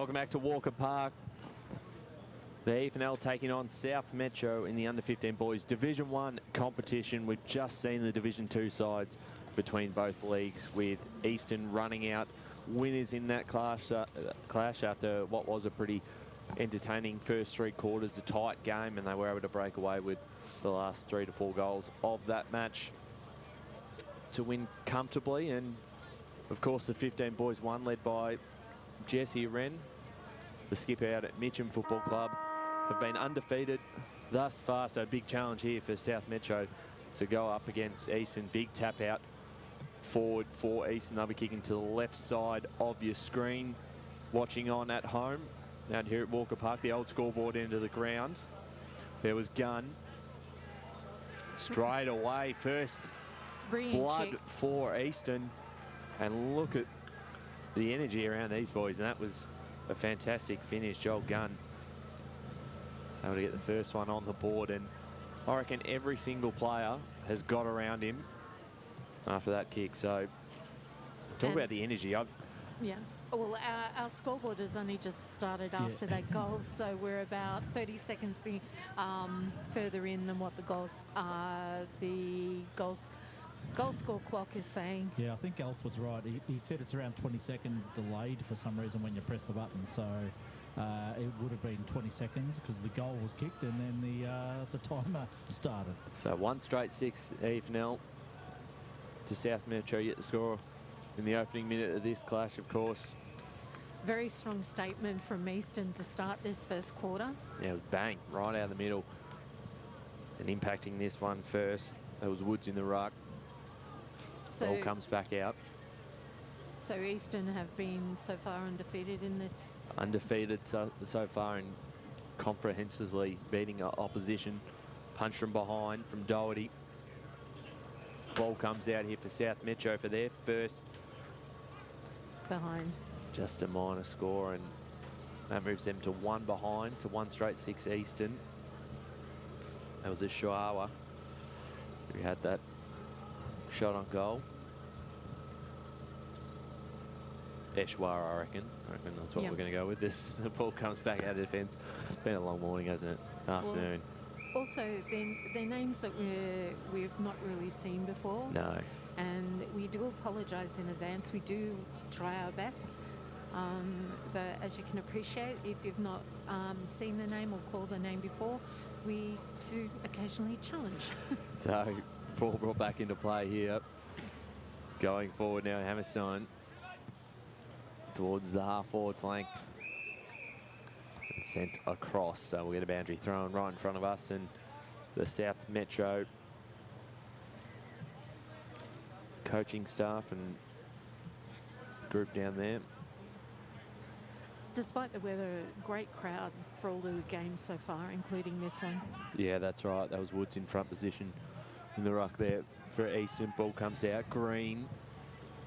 Welcome back to Walker Park. The EFNL taking on South Metro in the under-15 boys Division 1 competition. We've just seen the Division 2 sides between both leagues, with Eastern running out winners in that clash after what was a pretty entertaining first 3 quarters, a tight game, and they were able to break away with the last 3 to 4 goals of that match to win comfortably. And of course the 15 boys won, led by Jesse Wren, the skipper out at Mitcham Football Club, have been undefeated thus far. So a big challenge here for South Metro to go up against Eastern. Big tap out forward for Eastern. They'll be kicking to the left side of your screen. Watching on at home, out here at Walker Park, the old scoreboard into the ground. There was Gunn. Straight away, first blood for Eastern. And look at the energy around these boys, and that was a fantastic finish. Joel Gunn able to get the first one on the board, and I reckon every single player has got around him after that kick. So talk about the energy. Yeah. Well, our scoreboard has only just started after that goal, so we're about 30 seconds further in than what the goal score clock is saying. Yeah, I think Alf was right. He said it's around 20 seconds delayed for some reason when you press the button. So it would have been 20 seconds because the goal was kicked and then the timer started. So 1 straight 6 EFNL to South Metro, yet the score in the opening minute of this clash, of course. Very strong statement from Eastern to start this first quarter. Yeah, bang, right out of the middle. And impacting this one first, there was Woods in the ruck. So ball comes back out. So Eastern have been so far undefeated in this. Undefeated so far, and comprehensively beating opposition. Punch from behind from Doherty. Ball comes out here for South Metro for their first. Behind. Just a minor score, and that moves them to 1 behind, to 1 straight 6 Eastern. That was a Shuawa who had that shot on goal. Eshwara, I reckon that's what we're going to go with this. The ball comes back out of defence. It's been a long morning, hasn't it? Afternoon. Well, also, they're names that we've not really seen before. No. And we do apologise in advance. We do try our best. But as you can appreciate, if you've not seen the name or called the name before, we do occasionally challenge. So, ball brought back into play here. Going forward now, Hammerstein towards the half-forward flank. And sent across. So we'll get a boundary thrown right in front of us, and the South Metro coaching staff and group down there. Despite the weather, a great crowd for all of the games so far, including this one. Yeah, that's right. That was Woods in front position in the ruck there for Eastern. Ball comes out. Green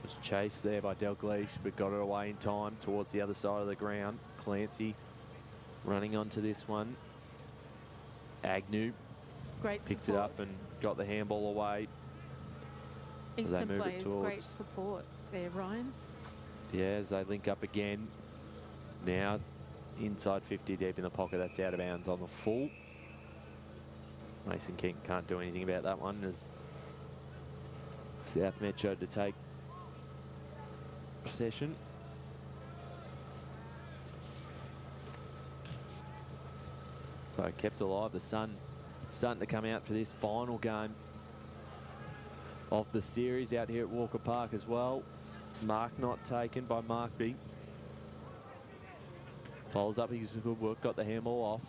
was chased there by Dalglish, but got it away in time towards the other side of the ground. Clancy running onto this one. Agnew picked it up and got the handball away. Eastern players, great support there, Ryan. Yeah, as they link up again. Now inside 50, deep in the pocket. That's out of bounds on the full. Mason King can't do anything about that one, as South Metro to take possession. So kept alive. The sun starting to come out for this final game of the series out here at Walker Park as well. Mark not taken by Markby. Follows up his good work, got the handball off.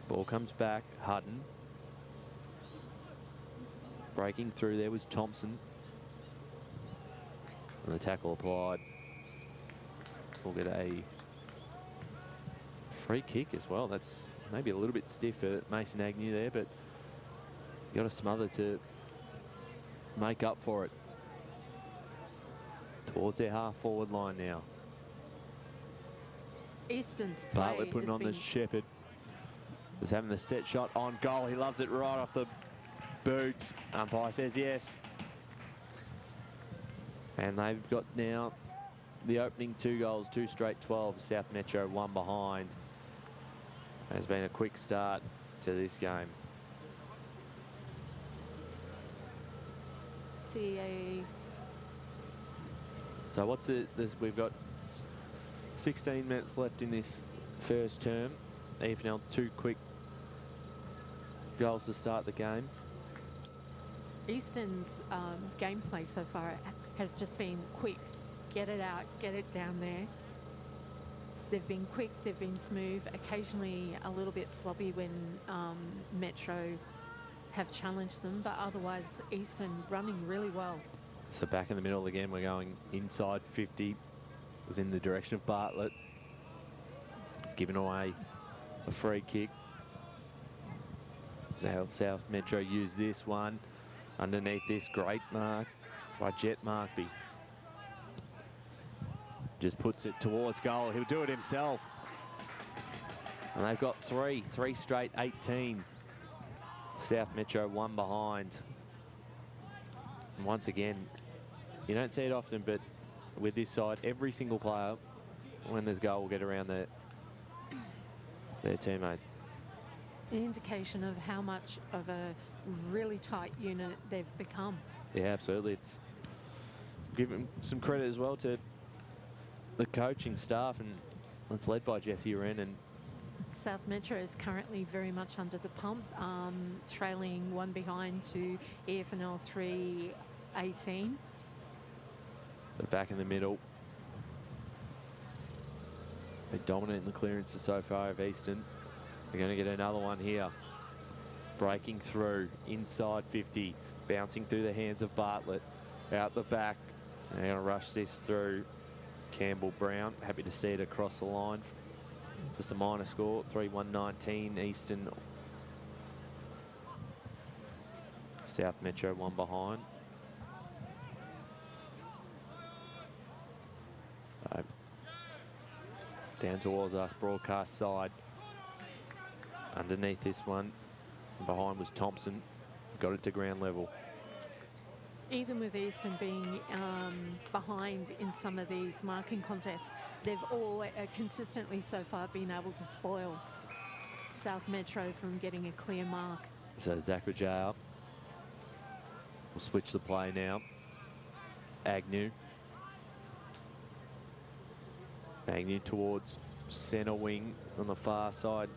Ball comes back, Hutton. Breaking through there was Thompson. And the tackle applied. We'll get a free kick as well. That's maybe a little bit stiff for Mason Agnew there, but you got to smother to make up for it. Towards their half-forward line now. Eastern's play Bartlett putting on the Shepherd. Is having the set shot on goal. He loves it right off the boots. Umpire says yes. And they've got now the opening 2 goals, 2 straight 12. South Metro 1 behind. Has been a quick start to this game. So what's it? We've got 16 minutes left in this first term. EFNL 2 quick goals to start the game. Eastern's gameplay so far has just been quick. Get it out, get it down there. They've been quick, they've been smooth, occasionally a little bit sloppy when Metro have challenged them, but otherwise Eastern running really well. So back in the middle again, we're going inside 50. Was in the direction of Bartlett. It's given away a free kick. South Metro used this one. Underneath this, great mark by Jet Markby. Just puts it towards goal. He'll do it himself. And they've got three straight 18. South Metro 1 behind. And once again, you don't see it often, but with this side, every single player, when there's goal, will get around their teammate. An indication of how much of a really tight unit they've become. Yeah, absolutely. It's giving some credit as well to the coaching staff, and it's led by Jesse Wren. And South Metro is currently very much under the pump, trailing 1 behind to EFNL 3-18. They're back in the middle. They're dominant in the clearances so far of Eastern. They're going to get another one here. Breaking through inside 50, bouncing through the hands of Bartlett. Out the back. They're going to rush this through. Campbell Brown, happy to see it across the line. Just a minor score, 3-1-19 Eastern. South Metro 1 behind. So, down towards us, broadcast side. Underneath this one, behind was Thompson. Got it to ground level. Even with Eastern being behind in some of these marking contests, they've all consistently so far been able to spoil South Metro from getting a clear mark. So Zach Rajal will switch the play now. Agnew. Agnew towards centre wing on the far side.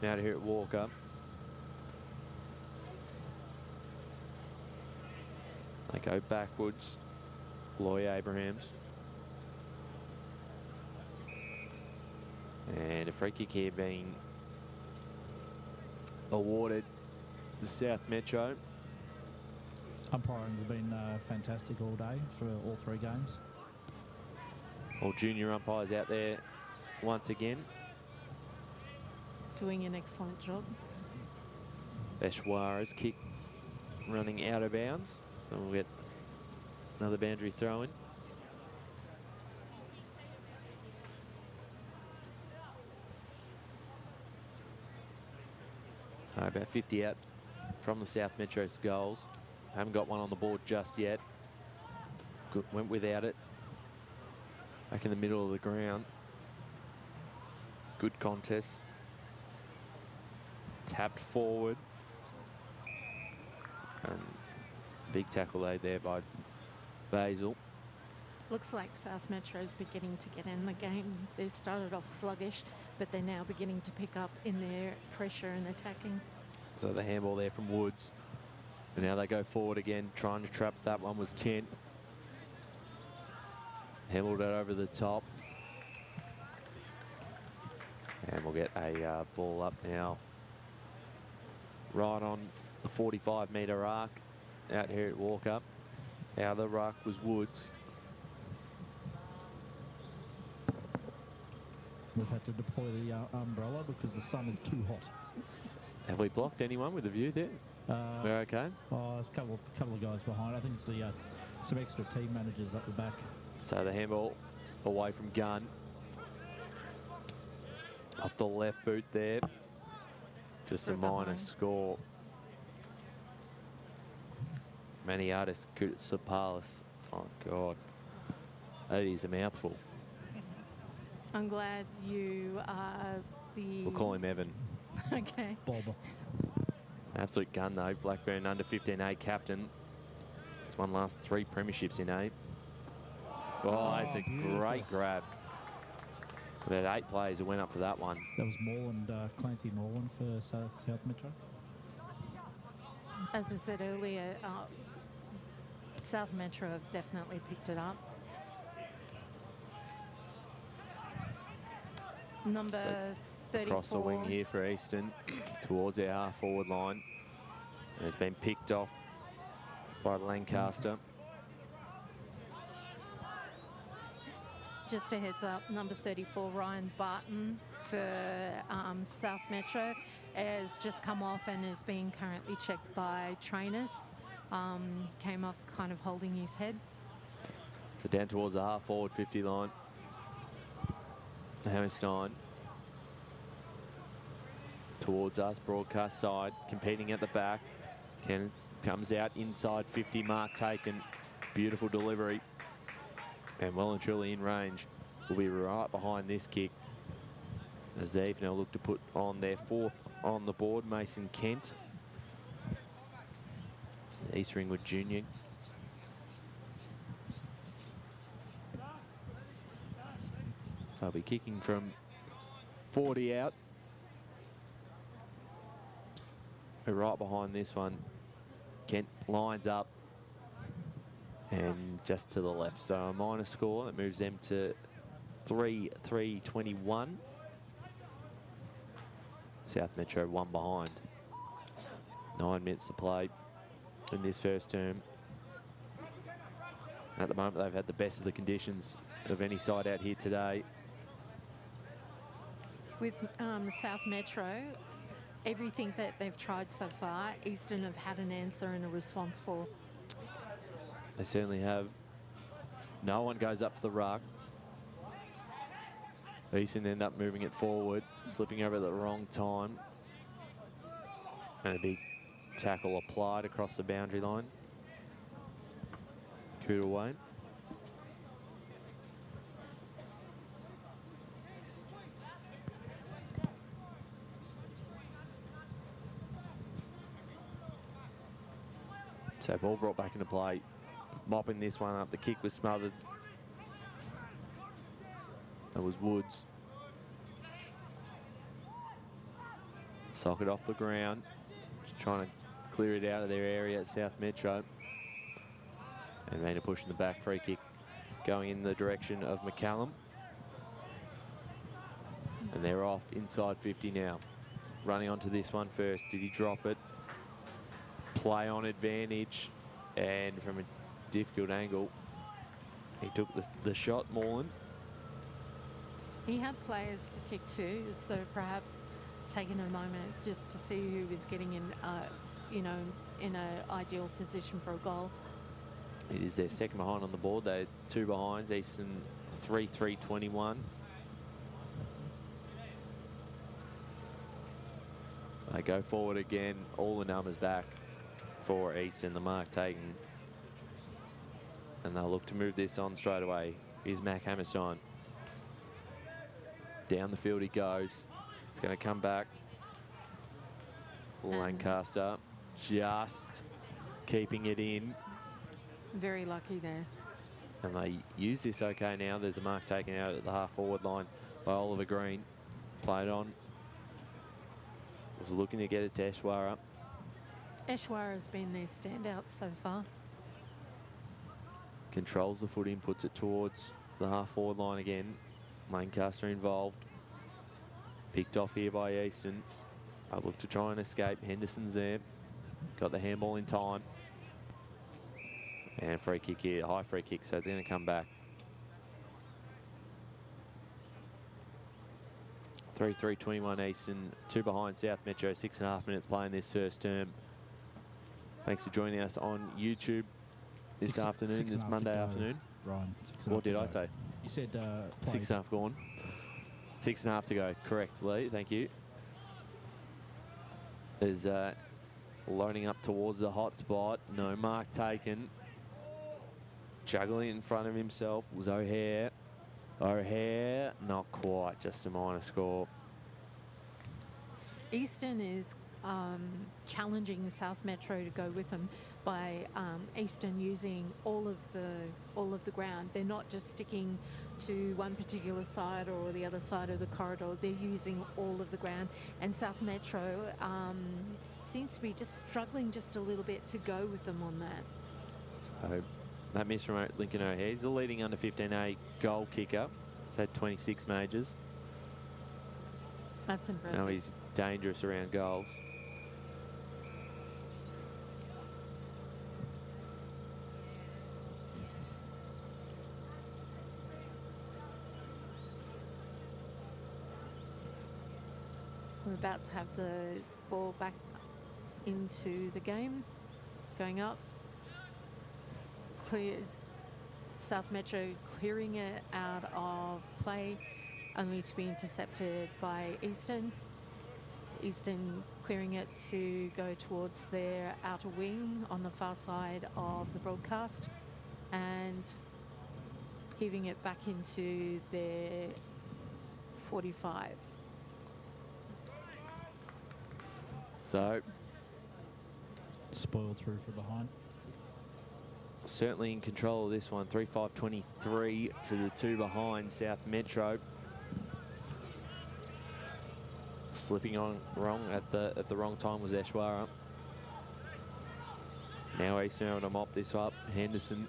Now to here at Walker. They go backwards. Loy Abrahams. And a free kick here being awarded to South Metro. Umpiring's been fantastic all day for all 3 games. All junior umpires out there once again. Doing an excellent job. Eshwara's kick running out of bounds. And we'll get another boundary throw in. So about 50 out from the South Metro's goals. Haven't got one on the board just yet. Good, went without it. Back in the middle of the ground. Good contest. Tapped forward. And big tackle laid there by Basil. Looks like South Metro is beginning to get in the game. They started off sluggish, but they're now beginning to pick up in their pressure and attacking. So the handball there from Woods. And now they go forward again, trying to trap. That one was Kent. Handled it over the top. And we'll get a ball up now. Right on the 45-metre arc. Out here at Walker. Out of the ruck was Woods. We've had to deploy the umbrella because the sun is too hot. Have we blocked anyone with a view there? We're okay? Oh, there's a couple of guys behind. I think it's the some extra team managers up the back. So the handball away from Gunn. Off the left boot there. Just a minor score. Maniatis Sapalis. Oh, God. That is a mouthful. I'm glad you are the... We'll call him Evan. Okay. Bob. Absolute gun, though. Blackburn under 15A captain. He's won last 3 premierships in A. Oh, that's a beautiful. great grab. About 8 players who went up for that one. That was Morland, Clancy Morland for South Metro. As I said earlier, South Metro have definitely picked it up. Number 34. Across the wing here for Easton towards our half-forward line. And it's been picked off by Lancaster. Just a heads up, number 34, Ryan Barton for South Metro has just come off and is being currently checked by trainers. Came off kind of holding his head. So down towards the half-forward 50 line. Hammerstein towards us, broadcast side, competing at the back. Comes out inside 50, mark taken. Beautiful delivery. And well and truly in range. Will be right behind this kick. As the EFNL look to put on their 4th on the board, Mason Kent. East Ringwood Junior. They'll be kicking from 40 out. Right behind this one. Kent lines up. And just to the left. So a minor score that moves them to 3-3-21. South Metro 1 behind. 9 minutes to play in this first term. At the moment, they've had the best of the conditions of any side out here today. With South Metro, everything that they've tried so far, Eastern have had an answer and a response for. They certainly have. No one goes up for the ruck. Easton end up moving it forward, slipping over at the wrong time. And a big tackle applied across the boundary line. Cooter Wayne. So ball brought back into play. Mopping this one up. The kick was smothered. That was Woods. Socket off the ground. Just trying to clear it out of their area at South Metro. And Vayner pushing the back, free kick going in the direction of McCallum. And they're off inside 50 now. Running onto this one first. Did he drop it? Play on advantage. And from a difficult angle, he took the shot, Morland. He had players to kick to, so perhaps taking a moment just to see who was getting in, you know, in an ideal position for a goal. It is their second behind on the board. They're 2 behinds. Easton 3-3-21. They go forward again. All the numbers back for Easton. The mark taken. And they'll look to move this on straight away. Here's Mac Hammerstein. Down the field he goes. It's going to come back. Lancaster just keeping it in. Very lucky there. And they use this okay now. There's a mark taken out at the half-forward line by Oliver Green. Played on. Was looking to get it to Eshwara. Eshwara has been their standout so far. Controls the foot in, puts it towards the half-forward line again. Lancaster involved. Picked off here by Easton. I look to try and escape. Henderson's there. Got the handball in time. And a free kick here, high free kick, so it's going to come back. 3-3-21 Easton, 2 behind South Metro, 6.5 minutes playing this first term. Thanks for joining us on YouTube this afternoon, this Monday afternoon. Ryan, What did I say? You said 6.5 gone. 6.5 to go, correct, Lee, thank you. There's loading up towards the hot spot. No mark taken. juggling in front of himself was O'Hare. O'Hare, not quite, just a minor score. Eastern is challenging South Metro to go with them by Eastern using all of the ground. They're not just sticking to one particular side or the other side of the corridor. They're using all of the ground, and South Metro seems to be just struggling just a little bit to go with them on that. So that miss from Lincoln O'Hare. He's the leading under 15A goal kicker. He's had 26 majors. That's impressive. Now he's dangerous around goals. We're about to have the ball back into the game. Going up. Clear. South Metro clearing it out of play, only to be intercepted by Eastern. Eastern clearing it to go towards their outer wing on the far side of the broadcast and heaving it back into their 45. So Spoiled through from behind. certainly in control of this one. 3-5-23 to the 2 behind South Metro. Slipping on wrong at the wrong time was Eshwara. Now Eastern able to mop this up. Henderson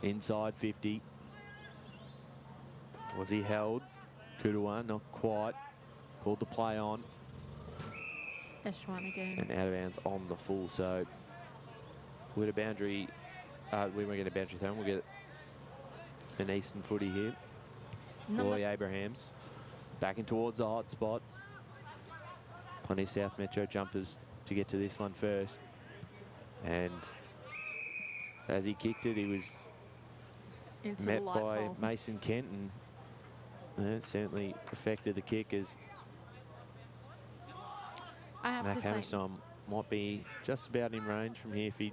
inside 50. Was he held? Kudawan, not quite. Pulled the play on. Eshwan again. And out of bounds on the full. So with a boundary, we won't get a boundary throw. We'll get an Eastern footy here. Roy Abrahams backing towards the hot spot. Plenty of South Metro jumpers to get to this one first. And as he kicked it, he was into met the light by pole. Mason Kent, and it certainly affected the kick as I have Mac to say, Hammerstein might be just about in range from here if he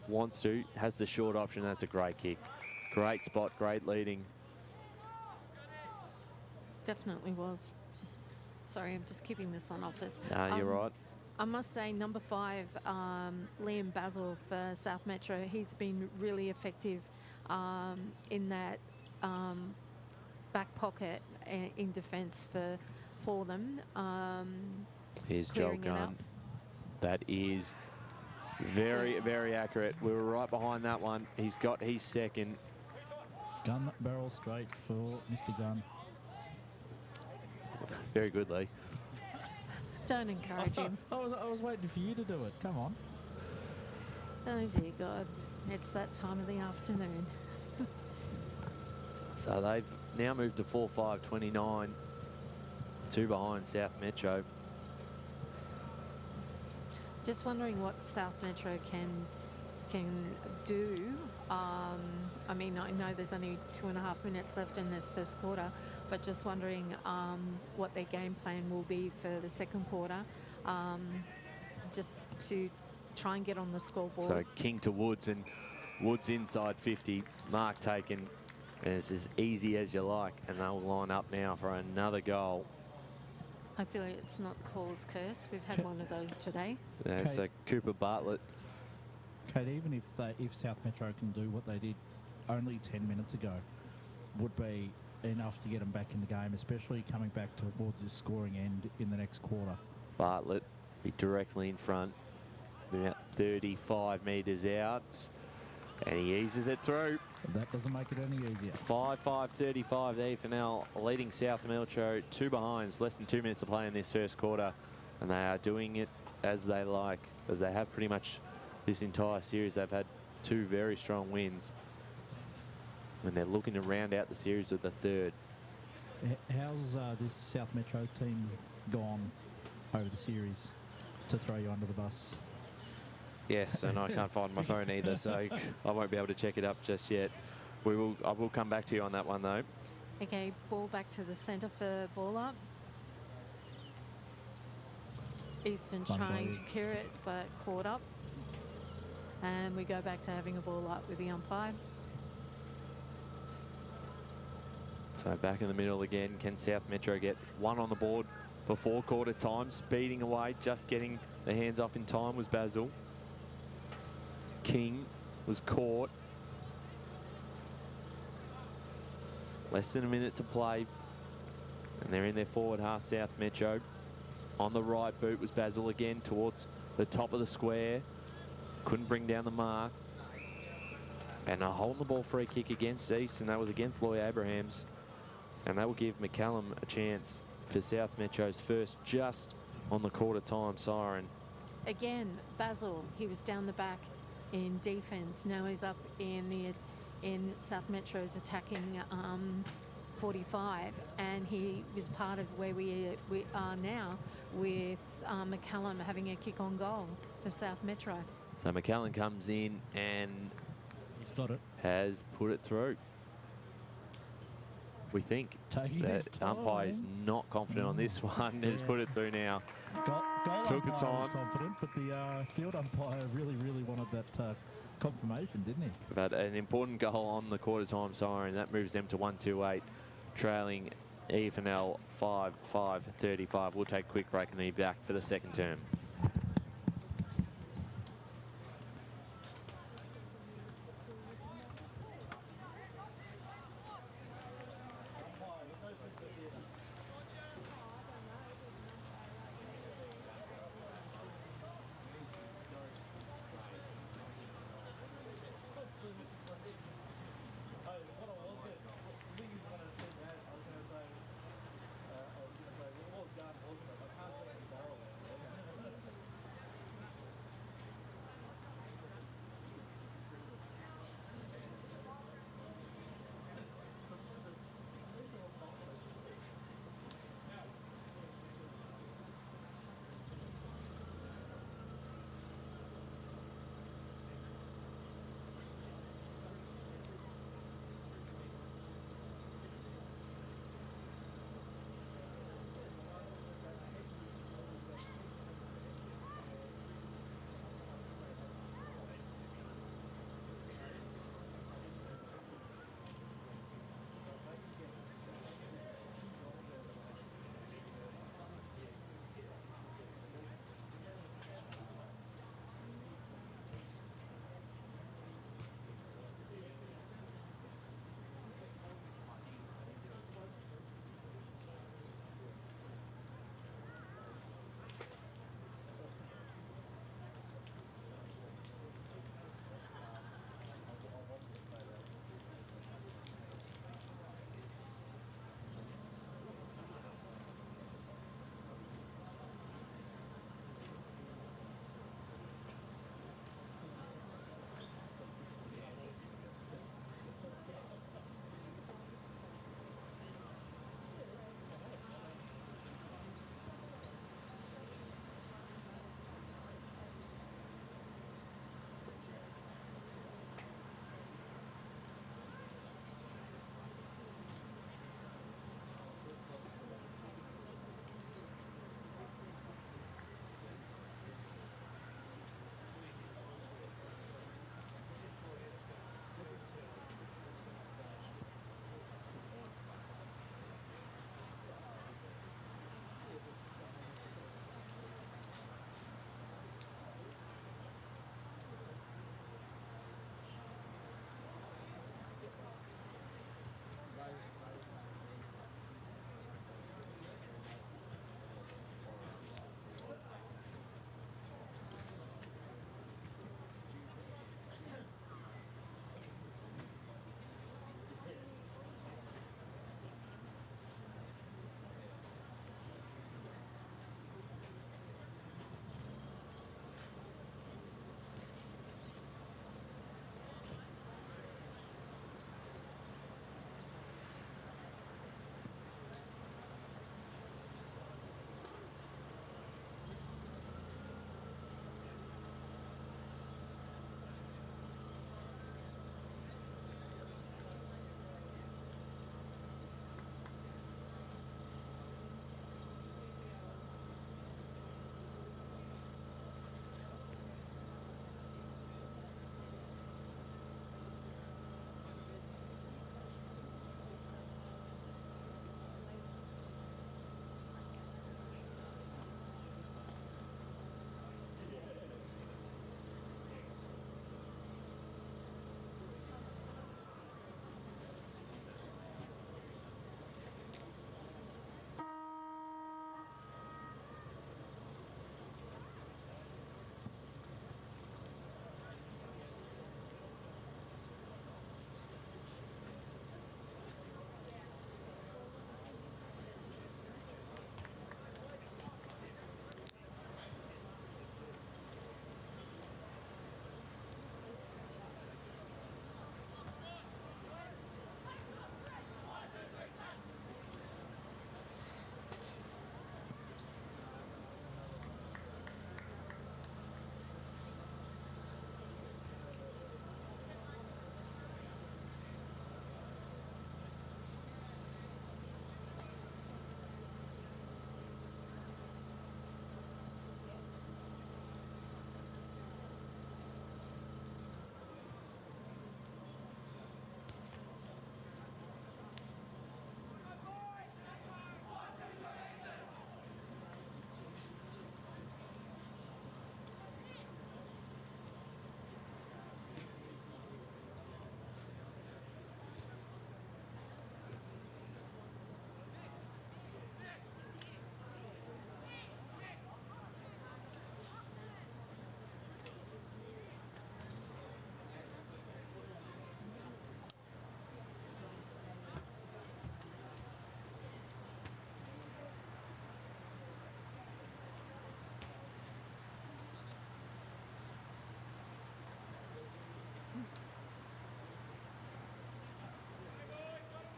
wants to. Has the short option. That's a great kick. Great spot, great leading. definitely was. Sorry, I'm just keeping this on office. You're right. I must say, number 5, Liam Basil for South Metro, he's been really effective in that back pocket in defence for them. Here's Joel clearing it Gunn. up. That is very, very accurate. We were right behind that one. He's got his second. Gun barrel straight for Mr. Gunn. Very good, Lee. Don't encourage him. I was waiting for you to do it. Come on. Oh dear God, it's that time of the afternoon. So they've now moved to 4-5-29. 2 behind South Metro. Just wondering what South Metro can do. I mean, I know there's only 2.5 minutes left in this first quarter, but just wondering what their game plan will be for the second quarter, just to try and get on the scoreboard. So King to Woods, and Woods inside 50. Mark taken, and it's as easy as you like, and they'll line up now for another goal. Hopefully it's not the caller's curse. We've had one of those today. That's Cooper Bartlett. Kate, even if South Metro can do what they did only 10 minutes ago, would be enough to get them back in the game, especially coming back towards this scoring end in the next quarter. Bartlett be directly in front, about 35 metres out, and he eases it through. That doesn't make it any easier. 5-5-35, the EFNL leading South Metro, 2 behinds, less than 2 minutes to play in this first quarter, and they are doing it as they like, as they have pretty much this entire series. They've had 2 very strong wins, and they're looking to round out the series with the 3rd. How's this South Metro team gone over the series to throw you under the bus? Yes, and I can't find my phone either, so I won't be able to check it up just yet. I will come back to you on that one, though. Okay, ball back to the centre for ball up. Eastern trying to clear it, but caught up. And we go back to having a ball up with the umpire. So back in the middle again. Can South Metro get one on the board before quarter time? Speeding away, just getting the hands off in time was Basil. King was caught. Less than a minute to play. And they're in their forward half, South Metro. On the right boot was Basil again towards the top of the square. Couldn't bring down the mark. And a holding the ball free kick against East, and that was against Loy Abrahams. And that will give McCallum a chance for South Metro's first just on the quarter time siren. Again, Basil, he was down the back in defence. Now he's up in South Metro's attacking 45, and he was part of where we are now with McCallum having a kick on goal for South Metro. So McCallum comes in and he's got it. Has put it through. We think that umpire is not confident on this one. Has put it through now. Goal Took the umpire time. was confident, but the field umpire really wanted that confirmation, didn't he? We've had an important goal on the quarter time siren. That moves them to 1-2-8, trailing EFNL 5-5-35. We'll take a quick break and then be back for the second term.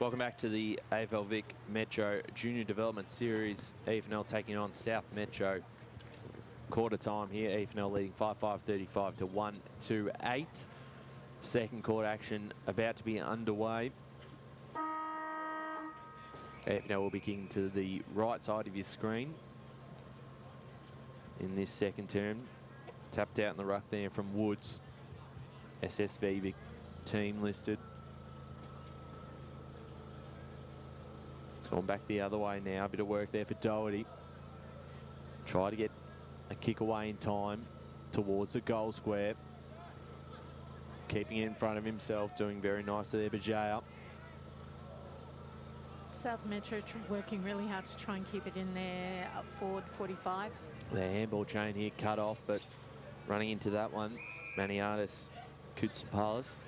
Welcome back to the AFL Vic Metro Junior Development Series. EFNL taking on South Metro. Quarter time here, EFNL leading 5-5-35 to 1-2-8. Second quarter action about to be underway. EFNL will be kicking to the right side of your screen in this second term. Tapped out in the ruck there from Woods. SSV Vic team listed. It's gone back the other way now. A bit of work there for Doherty. Try to get a kick away in time towards the goal square. Keeping it in front of himself, doing very nicely there, Bajaya. South Metro working really hard to try and keep it in there up forward 45. The handball chain here cut off, but running into that one, Maniatis Koutsapalis.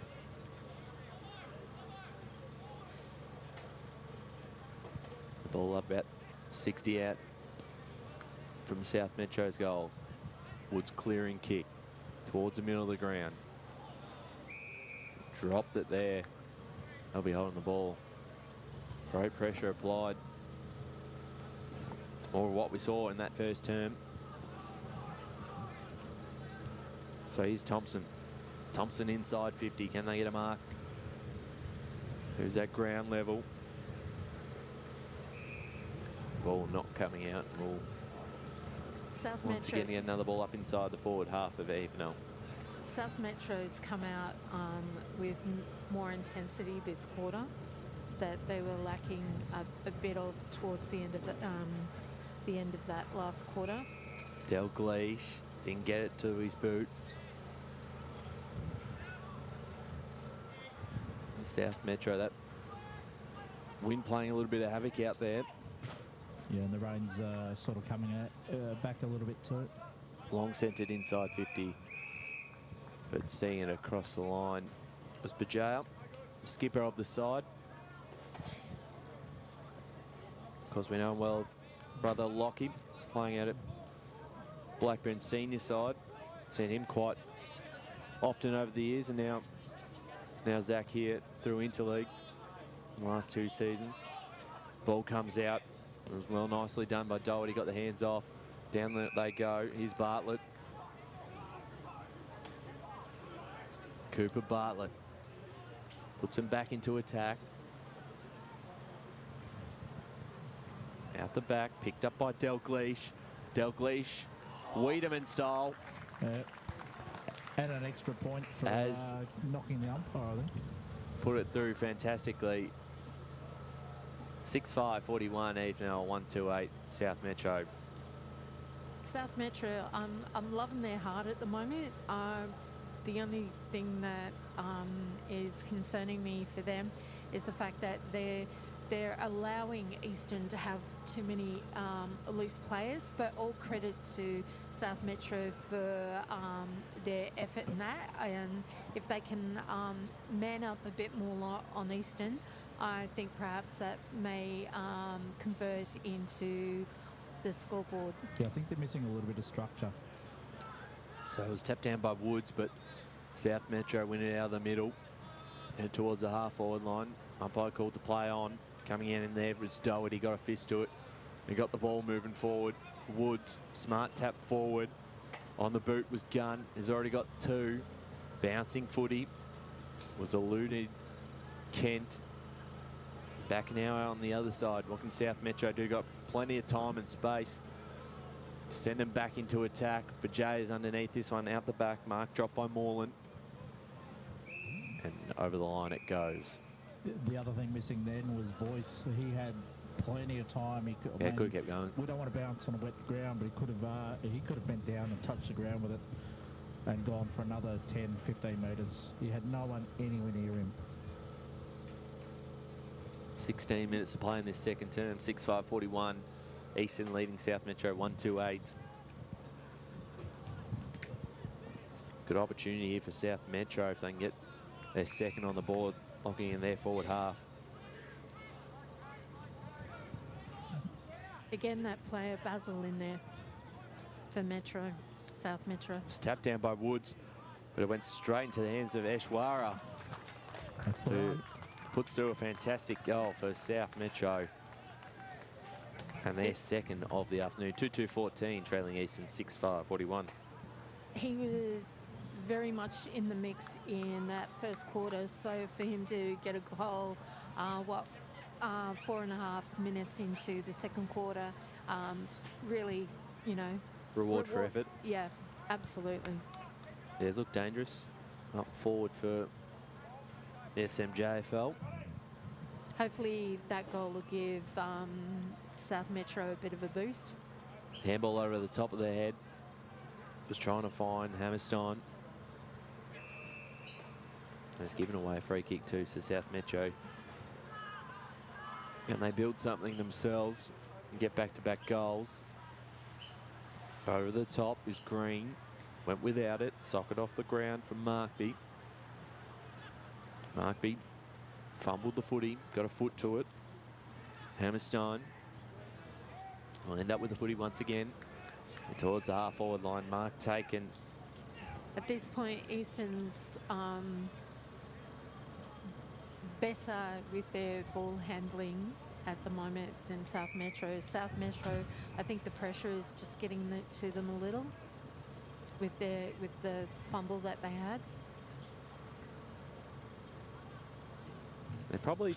The ball up about 60 out from South Metro's goals. Woods clearing kick towards the middle of the ground. Dropped it there. They'll be holding the ball. Great pressure applied. It's more of what we saw in that first term. So here's Thompson. Thompson inside 50. Can they get a mark? Who's at ground level? Ball not coming out. We'll South once Metro. again get another ball up inside the forward half of EFNL. South Metro's come out with more intensity this quarter that they were lacking a bit of towards the end of the end of that last quarter. Dalgleish didn't get it to his boot. South Metro, that wind playing a little bit of havoc out there. Yeah, and the rain's sort of coming back a little bit too. Long centred inside 50. But seeing it across the line was Bajaya, skipper of the side. Of course, we know him well, brother Lockie, playing at it. Blackburn senior side. Seen him quite often over the years, and now Zach here through Interleague the last 2 seasons. Ball comes out. It was well nicely done by Doherty. Got the hands off. Down they go. Here's Bartlett. Cooper Bartlett puts him back into attack. Out the back, picked up by Dalgleish. Dalgleish, Wiedemann style. And an extra point for knocking the umpire, I think. Put it through fantastically. 6-5-41, EFNL 1-2-8, South Metro. South Metro, I'm loving their heart at the moment. The only thing that is concerning me for them is the fact that they're allowing Eastern to have too many loose players, but all credit to South Metro for their effort in that. And if they can man up a bit more on Eastern, I think perhaps that may convert into the scoreboard. Yeah, I think they're missing a little bit of structure. So it was tapped down by Woods, but South Metro win it out of the middle and towards the half-forward line. Umpire called to play on. Coming in there was Doherty, got a fist to it. He got the ball moving forward. Woods, smart tap forward. On the boot was Gunn. He's already got 2. Bouncing footy was eluded Kent. Back now on the other side. What can South Metro do? Got plenty of time and space to send them back into attack. Bajay is underneath this one, out the back. Mark dropped by Moreland. And over the line it goes. The other thing missing then was Voice. He had plenty of time. He could have kept going. We don't want to bounce on a wet ground, but he could have bent down and touched the ground with it and gone for another 10, 15 metres. He had no one anywhere near him. 16 minutes to play in this second term. 6-5-41. Eastern leading South Metro 1-2-8. Good opportunity here for South Metro if they can get their second on the board, locking in their forward half. Again, that player Basil in there for Metro, South Metro. It's tapped down by Woods, but it went straight into the hands of Eshwara, That's the who one. puts through a fantastic goal for South Metro. And their second of the afternoon. 2-2-14, trailing Eastern 6-5-41. He was very much in the mix in that first quarter, so for him to get a goal, 4.5 minutes into the second quarter, really, you know. Reward for effort. Yeah, absolutely. Yeah, look dangerous. Up forward for SMJFL. Hopefully that goal will give South Metro a bit of a boost. Handball over the top of their head. Just trying to find Hammerstein. It's given away a free kick too to South Metro. And they build something themselves and get back-to-back goals. Over the top is Green. Went without it. Socket off the ground from Markby. Markby fumbled the footy. Got a foot to it. Hammerstein will end up with the footy once again. And towards the half-forward line. Mark taken. At this point, Easton's better with their ball handling at the moment than South Metro. South Metro, I think the pressure is just getting to them a little with the fumble that they had. They're probably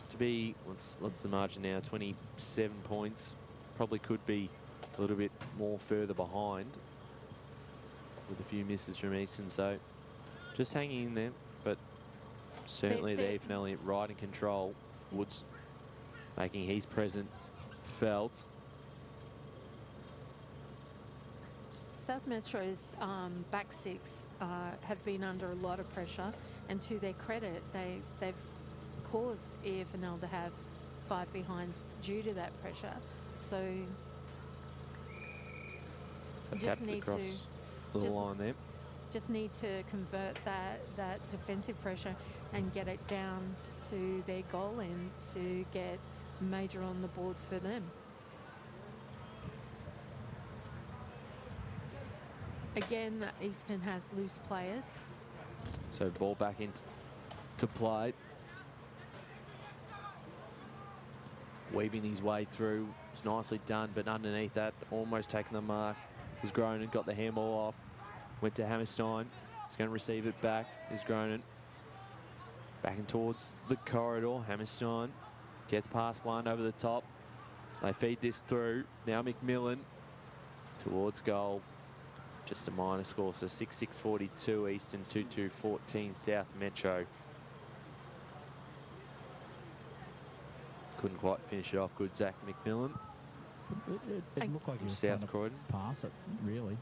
to be, what's the margin now? 27 points. Probably could be a little bit more further behind with a few misses from Easton. So just hanging in there, but certainly the EFNL right in control. Woods making his presence felt. South Metro's back six have been under a lot of pressure, and to their credit, they've caused EFNL to have 5 behinds due to that pressure. So just need to the line there. Just need to convert that defensive pressure and get it down to their goal end to get major on the board for them. Again, Easton has loose players. So ball back into play. Weaving his way through. It's nicely done, but underneath that, almost taking the mark, was Gronin, got the handball off. Went to Hammerstein. He's going to receive it back. He's Gronin. Backing towards the corridor. Hammerstein gets past one over the top. They feed this through. Now McMillan towards goal. Just a minor score. So 6-6-42 Eastern, 2-2-14 South Metro. Couldn't quite finish it off. Good Zach McMillan. It looked like he was South trying to Croydon. pass it, really.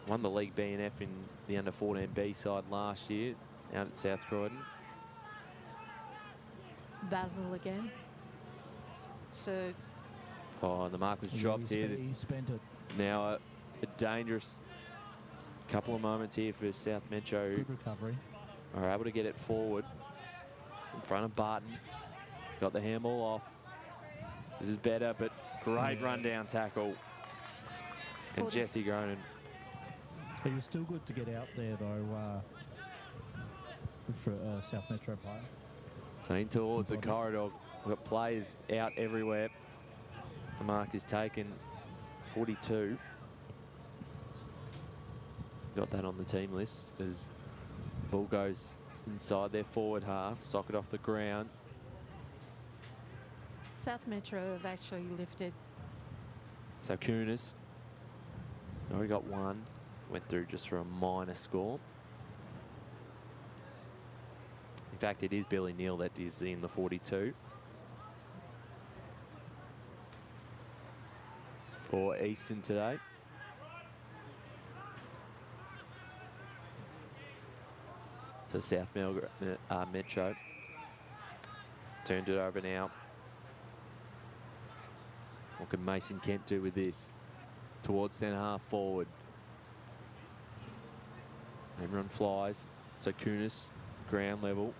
Won the League BNF in the under-14B side last year out at South Croydon. Basil again. So Oh, the mark was dropped here. He spent it. Now a dangerous couple of moments here for South Metro. Good recovery. Are able to get it forward in front of Barton. Got the handball off. This is better, but great rundown tackle. And Jesse Gronin. He was still good to get out there, though, for South Metro player. So in towards the corridor. We've got players out everywhere. The mark is taken. 42. Got that on the team list as ball goes inside their forward half. Socket off the ground. South Metro have actually lifted. So Kunis already got one. Went through just for a minor score. In fact, it is Billy Neal that is in the 42. For Easton today. So South Metro turned it over now. What can Mason Kent do with this? Towards centre half forward. Everyone flies. So Kunis, ground level.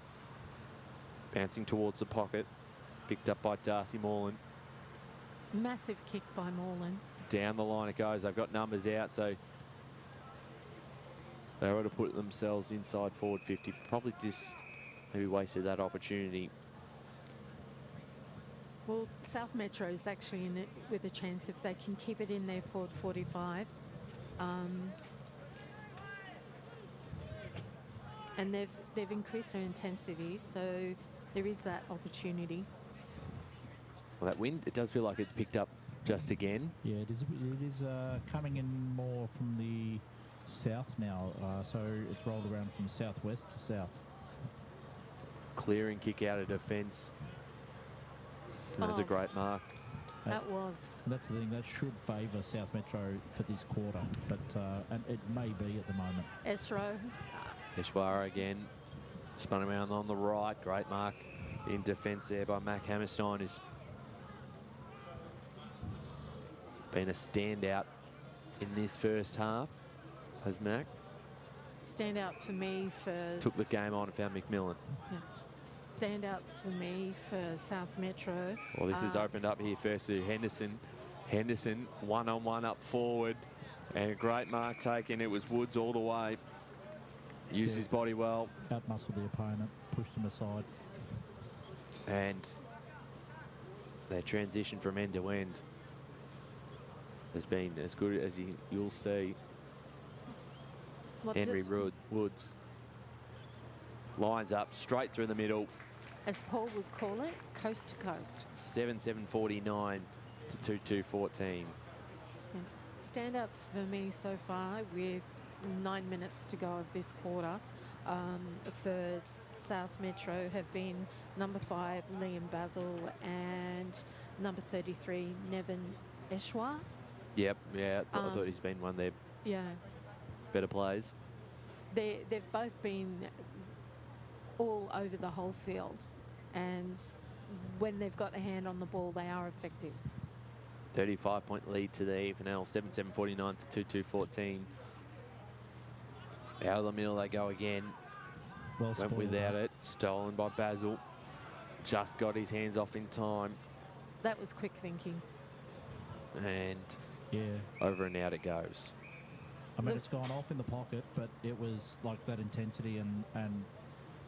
Bouncing towards the pocket. Picked up by Darcy Morland. Massive kick by Morland. Down the line it goes. They've got numbers out, so they were to put themselves inside forward 50. Probably just maybe wasted that opportunity Well, South Metro is actually in it with a chance if they can keep it in there for 45. And they've increased their intensity, so there is that opportunity. Well, that wind, it does feel like it's picked up just again. Yeah, it is coming in more from the south now, so it's rolled around from southwest to south. Clearing kick out of defence. That's a great mark. That was. That's the thing, that should favour South Metro for this quarter, but and it may be at the moment. Esro. Eshwara again. Spun around on the right. Great mark in defence there by Mac Hammerstein, who's been a standout in this first half, has Mac. Standout for me for... Took the game on and found McMillan. Yeah. Standouts for me for South Metro. Well, this has opened up here first to Henderson. Henderson one-on-one up forward. And a great mark taken. It was Woods all the way. Used his body well. Outmuscled the opponent, pushed him aside. And their transition from end to end has been as good as you'll see. Henry Woods lines up straight through the middle. As Paul would call it, coast to coast. 7-7-49 to 2-2-14. Yeah. Standouts for me so far with 9 minutes to go of this quarter for South Metro have been number 5, Liam Basil, and number 33, Nevin Eshwar. Yep, yeah, I thought he's been one of their better players. They've both been all over the whole field, and when they've got their hand on the ball, they are effective. 35-point lead to the EFNL, 7-7-49 to 2-2-14. Out of the middle they go again. Well, went without it. Stolen by Basil. Just got his hands off in time. That was quick thinking. Yeah. Over and out it goes. I mean, it's gone off in the pocket, but it was like that intensity and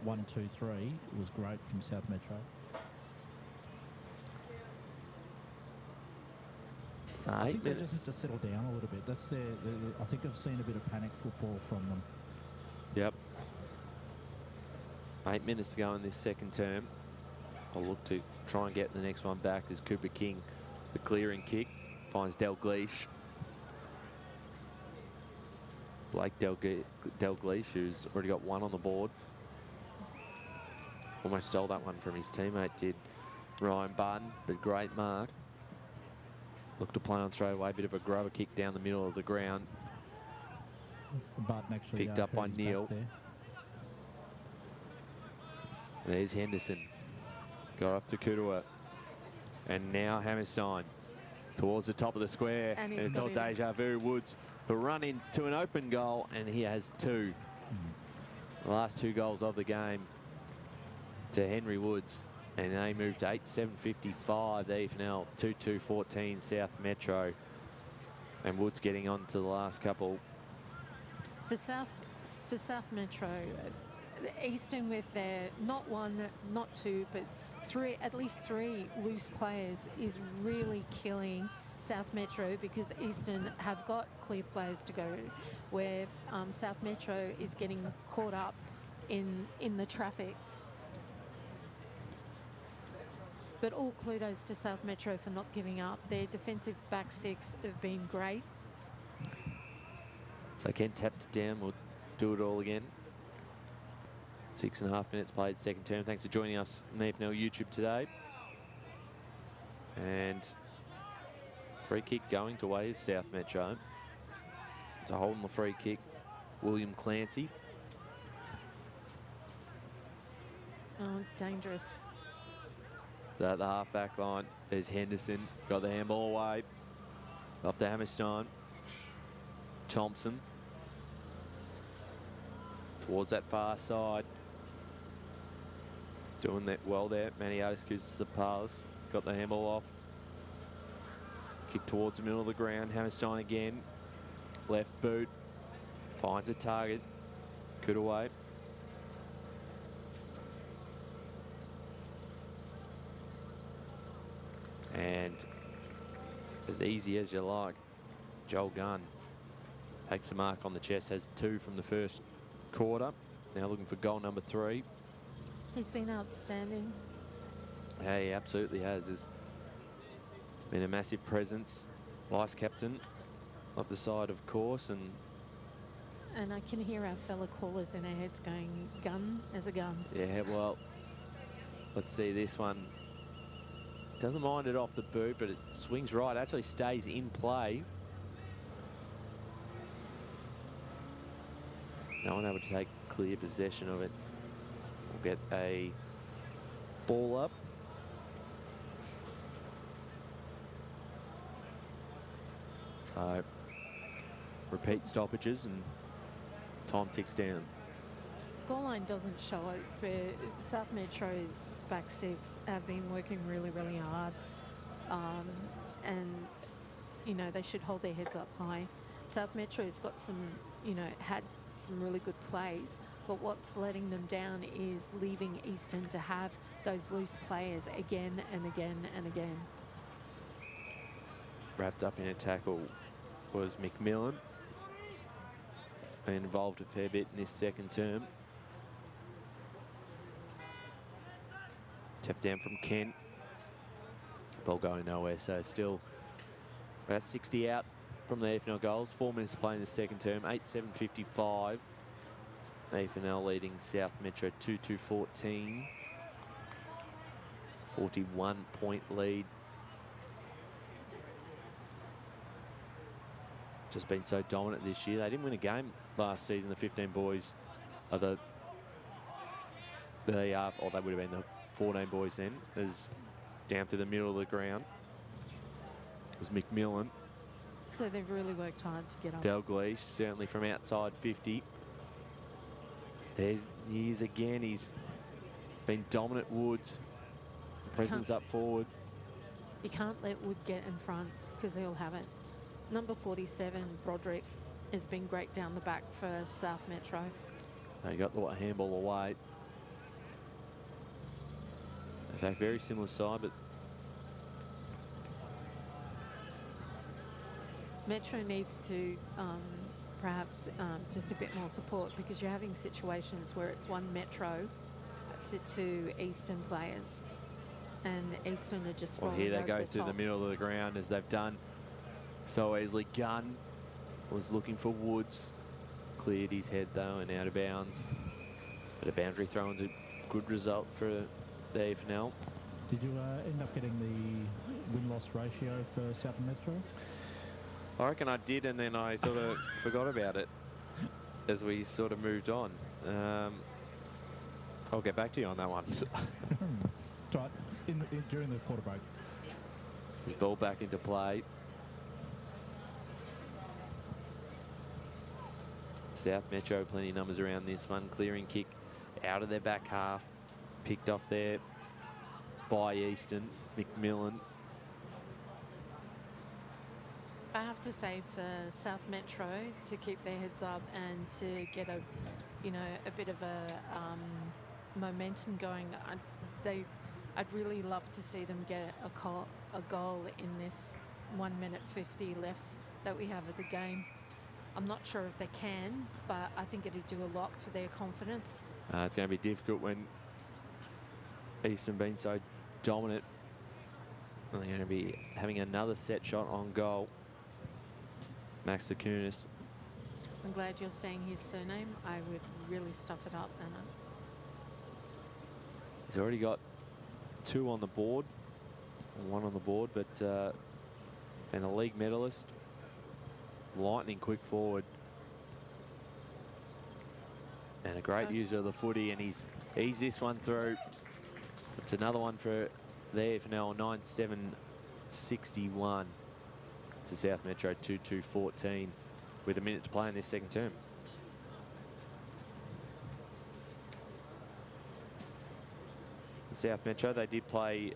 1, 2, 3 was great from South Metro. So I 8 think they minutes. just need to settle down a little bit. That's I think I've seen a bit of panic football from them. Yep. 8 minutes to go in this second term. I'll look to try and get the next one back as Cooper King, the clearing kick, finds Dalgleish. Blake Dalgleish, who's already got one on the board. Almost stole that one from his teammate, did Ryan Barton, but great mark. Looked to play on straight away, bit of a grubber kick down the middle of the ground. Barton actually picked up by hurt his Neil. back there. There's Henderson. Got off to Kudua. And now Hammerstein towards the top of the square. And it's all deja vu. Woods who run into an open goal, and he has 2. The last 2 goals of the game to Henry Woods. And they moved to 8-7-55, the EFNL, 2-2-14 South Metro. And Woods getting on to the last couple. For South Metro, Eastern with their not 1, not 2, but 3, at least 3 loose players is really killing South Metro, because Eastern have got clear players to go, where South Metro is getting caught up in the traffic. But all kudos to South Metro for not giving up. Their defensive back six have been great. So Kent tapped it down. We'll do it all again. 6.5 minutes played, second term. Thanks for joining us on the EFNL YouTube today. And free kick going to Wave South Metro. It's a hold on the free kick. William Clancy. Oh, dangerous. So at the half-back line, there's Henderson. Got the handball away. Off to Hammerstein. Thompson. Towards that far side. Doing that well there. Maniatis Sapalas. Got the handball off. Kick towards the middle of the ground. Hammerstein again. Left boot. Finds a target. Good away. And as easy as you like, Joel Gunn takes the mark on the chest, has 2 from the first quarter. Now looking for goal number 3. He's been outstanding. Yeah, he absolutely has. He's been a massive presence. Vice captain of the side, of course, and I can hear our fellow callers in our heads going, gun as a gun. yeah, well, let's see this one. Doesn't mind it off the boot, but it swings right, actually stays in play. No one able to take clear possession of it. We'll get a ball up. So, repeat stoppages and time ticks down. Scoreline doesn't show it, but South Metro's back 6 have been working really, really hard. And, you know, they should hold their heads up high. South Metro's got some, you know, had some really good plays, but what's letting them down is leaving Eastern to have those loose players again and again and again. Wrapped up in a tackle was McMillan. Been involved a fair bit in this second term. Tap down from Kent. Ball going nowhere, so still about 60 out from the EFNL goals. 4 minutes to play in the second term. 8-7-55. EFNL leading South Metro 2-2-14. 41-point lead. Just been so dominant this year. They didn't win a game last season, the 15 boys. Or they would have been the 14 boys then. As down through the middle of the ground. It was McMillan. So they've really worked hard to get up. Dalglish, certainly from outside 50. There's he is again. He's been dominant. Woods. Presence up forward. You can't let Wood get in front because he'll have it. Number 47, Broderick, has been great down the back for South Metro. He got the handball away. In fact, very similar side, but Metro needs to perhaps just a bit more support, because you're having situations where it's 1 Metro to 2 Eastern players, and Eastern are just well, here they go through the middle of the ground as they've done so easily. Gunn was looking for Woods, cleared his head though and out of bounds, but a boundary throw-in's a good result for the AFNL. Did you end up getting the win-loss ratio for South Metro? I reckon I did, and then I sort of forgot about it as we sort of moved on. I'll get back to you on that one. Right, during the quarter break. His ball back into play. South Metro, plenty of numbers around this one. Clearing kick out of their back half. Picked off there by Easton. McMillan. I have to say, for South Metro to keep their heads up and to get a, you know, a bit of a momentum going, I'd really love to see them get a goal in this 1 minute 50 left that we have of the game. I'm not sure if they can, but I think it'd do a lot for their confidence. It's going to be difficult when Eastern been so dominant. And they're going to be having another set shot on goal. Max Acunis. I'm glad you're saying his surname. I would really stuff it up, Anna. He's already got 2 on the board, 1 on the board, but and a league medalist. Lightning quick forward. And a great user of the footy, and he's eased this one through. It's another one for the AFNL. 9-7-61 to South Metro 2-2-14 with a minute to play in this second term. South Metro, they did play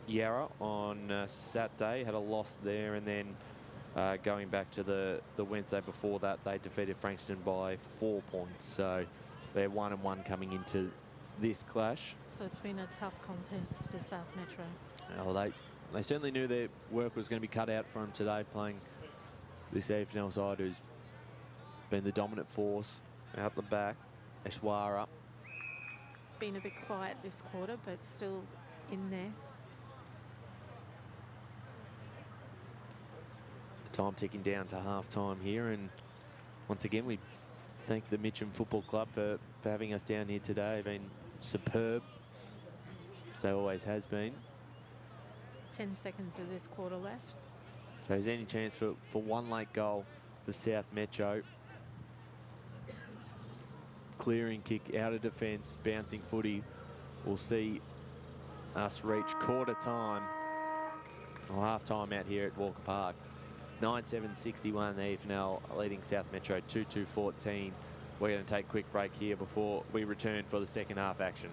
Yarra on Saturday, had a loss there, and then going back to the Wednesday before that, they defeated Frankston by 4 points. So they're 1-1 coming into this clash. So it's been a tough contest for South Metro. Well, they certainly knew their work was going to be cut out for them today, playing this EFNL side who's been the dominant force out the back. Eshwara. Been a bit quiet this quarter, but still in there. Time ticking down to half-time here, and once again we thank the Mitcham Football Club for having us down here today. Been superb, as they always has been. 10 seconds of this quarter left. So there's any chance for one late goal for South Metro. Clearing kick out of defence, bouncing footy. We'll see us reach quarter time, or half time out here at Walker Park. 9-7-61 the EFNL leading South Metro 2-2-14. We're going to take a quick break here before we return for the second half action.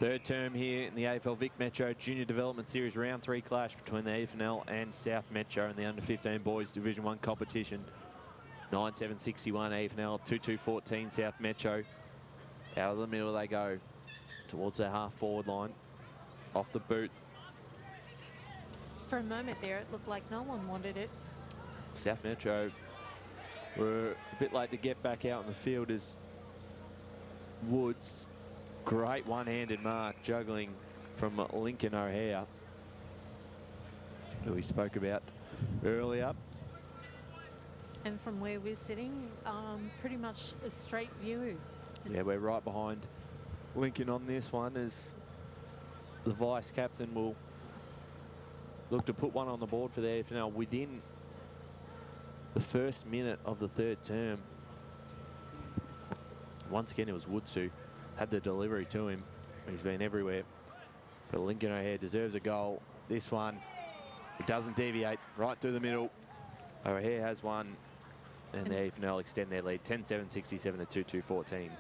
Third term here in the AFL Vic Metro Junior Development Series Round 3 clash between the EFNL and South Metro in the under-15 boys Division 1 competition. 9-7-61 EFNL, 2-2-14 South Metro. Out of the middle they go towards their half-forward line. Off the boot. For a moment there, it looked like no one wanted it. South Metro were a bit late to get back out in the field as Woods, great one-handed mark, juggling from Lincoln O'Hare, who we spoke about earlier. And from where we're sitting, pretty much a straight view. Yeah, we're right behind Lincoln on this one as the vice captain will look to put one on the board for the AFL within the first minute of the third term. Once again, it was Woods who had the delivery to him. He's been everywhere. But Lincoln O'Hare deserves a goal. This one, it doesn't deviate right through the middle. O'Hare has one, and the AFL extend their lead 10-7-67 to 2-2-14.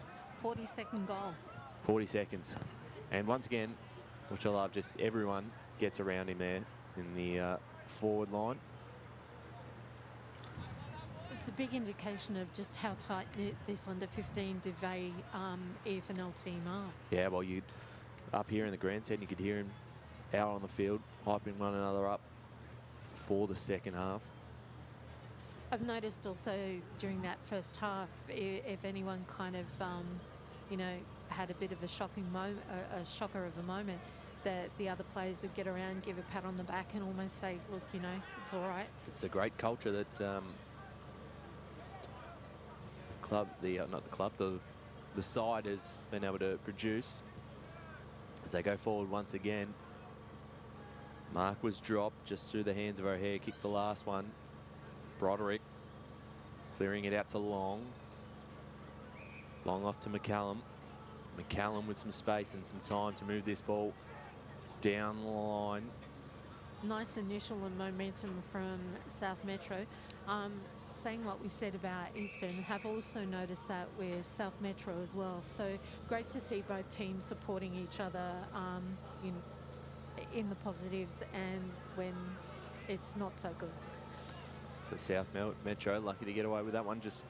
40-second goal. 40 seconds. And once again, which I love, just everyone gets around him there in the forward line. It's a big indication of just how tight-knit this under-15 Duvet EFNL team are. Yeah, well, you up here in the grandstand, you could hear him out on the field, hyping one another up for the second half. I've noticed also during that first half, if anyone kind of, you know, had a bit of a shocking moment, a shocker of a moment, that the other players would get around, give a pat on the back and almost say, look, you know, it's all right. It's a great culture that the side has been able to produce as they go forward once again. Mark was dropped just through the hands of O'Hare, kicked the last one. Broderick clearing it out to Long. Long off to McCallum. McCallum with some space and some time to move this ball down the line. Nice initial and momentum from South Metro. Saying what we said about Eastern, have also noticed that with South Metro as well. So great to see both teams supporting each other in the positives and when it's not so good. So South Metro lucky to get away with that one, just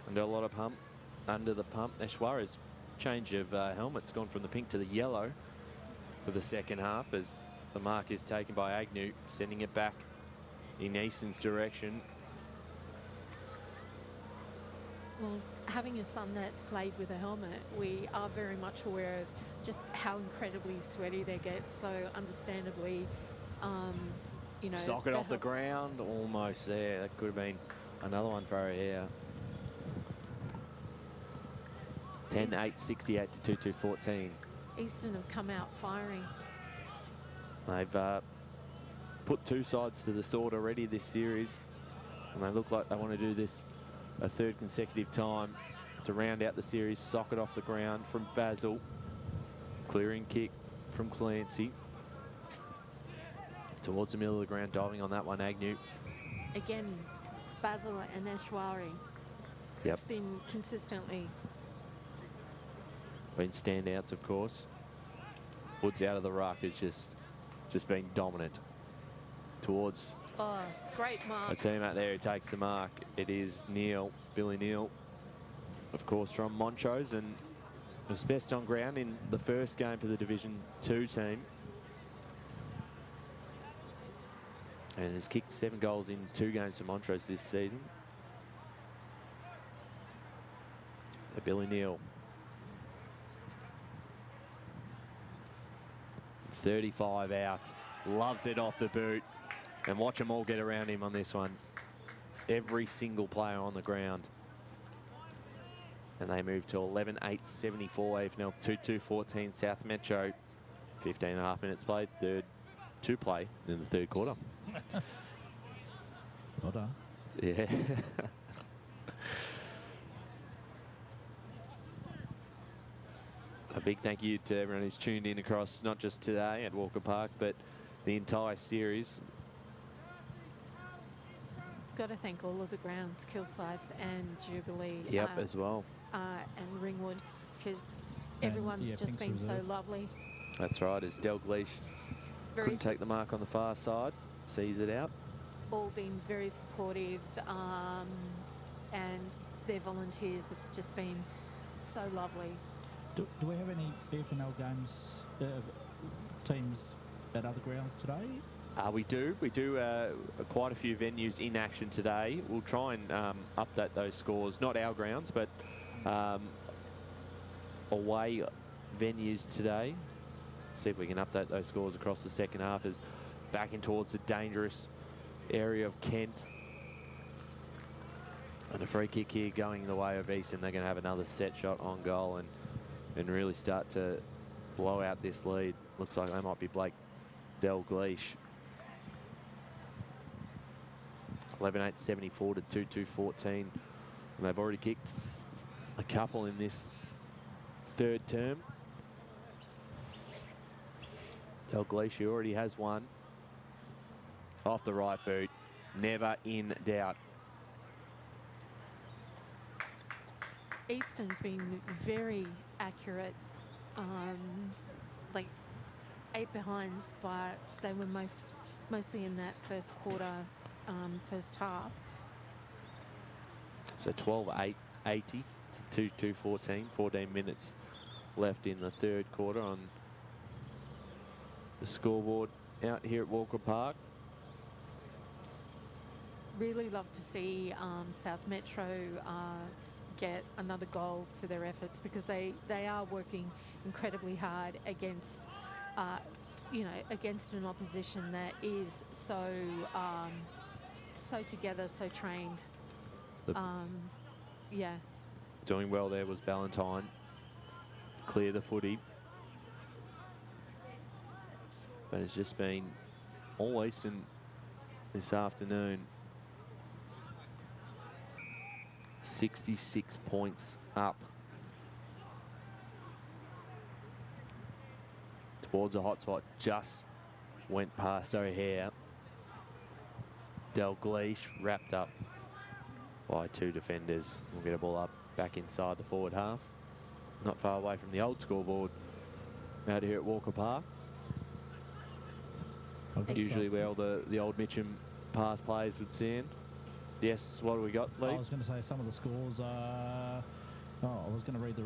under a lot of pump, under the pump. Eshwara's change of helmet's gone from the pink to the yellow for the second half as the mark is taken by Agnew, sending it back in Easton's direction. Well, having a son that played with a helmet, we are very much aware of just how incredibly sweaty they get. So understandably, you know, Socket off the ground, almost there. That could have been another one for O'Hare. 10-8-68 to 2-2-14. Easton have come out firing. They've put two sides to the sword already this series, and they look like they want to do this a third consecutive time to round out the series. Socket off the ground from Basil. Clearing kick from Clancy. Towards the middle of the ground, diving on that one, Agnew. Again, Basil and Eshwari. Yep. It's been consistently. Been standouts, of course. Woods out of the ruck has just been dominant. Towards Great mark. a team out there who takes the mark. It is Neal, Billy Neal, of course, from Montrose, and was best on ground in the first game for the Division 2 team. And has kicked 7 goals in 2 games for Montrose this season. So Billy Neal. 35 out. Loves it off the boot. And watch them all get around him on this one. Every single player on the ground. And they move to 11-8-74 AFL 2-2-14 South Metro. 15.5 minutes played. Third to play in the third quarter. Well done. Yeah. A big thank you to everyone who's tuned in across, not just today at Walker Park, but the entire series. Got to thank all of the grounds, Kilsyth and Jubilee. Yep, as well. And Ringwood, because everyone's yeah, just Pink's been so reserve. lovely. That's right, as Dalgleish Very couldn't take the mark on the far side, sees it out. all been very supportive, and their volunteers have just been so lovely. Do we have any EFNL games, teams at other grounds today? We do quite a few venues in action today. We'll try and update those scores, not our grounds, but away venues today. See if we can update those scores across the second half as back in towards the dangerous area of Kent. And a free kick here going the way of Easton. They're going to have another set shot on goal and really start to blow out this lead. Looks like they might be Blake Dalgleish. 11-8-74 to 2-2-14. And they've already kicked a couple in this third term. Dalgleish already has one. Off the right boot. Never in doubt. Easton's been very accurate, like 8 behinds, but they were mostly in that first quarter, first half. So 12-8-80 to 2-2-14. 14 minutes left in the third quarter on the scoreboard out here at Walker Park. Really love to see South Metro get another goal for their efforts, because they are working incredibly hard against, against an opposition that is so together, so trained. Yeah. Doing well there was Ballantyne. Clear the footy. But it's just been all Easton this afternoon. 66 points up. Towards a hot spot, just went past O'Hare. Dalgleish wrapped up by 2 defenders. We'll get a ball up back inside the forward half. Not far away from the old scoreboard out here at Walker Park. Usually where all the old Mitcham past players would stand. Yes, what do we got, Lee? I was going to say some of the scores. I was going to read the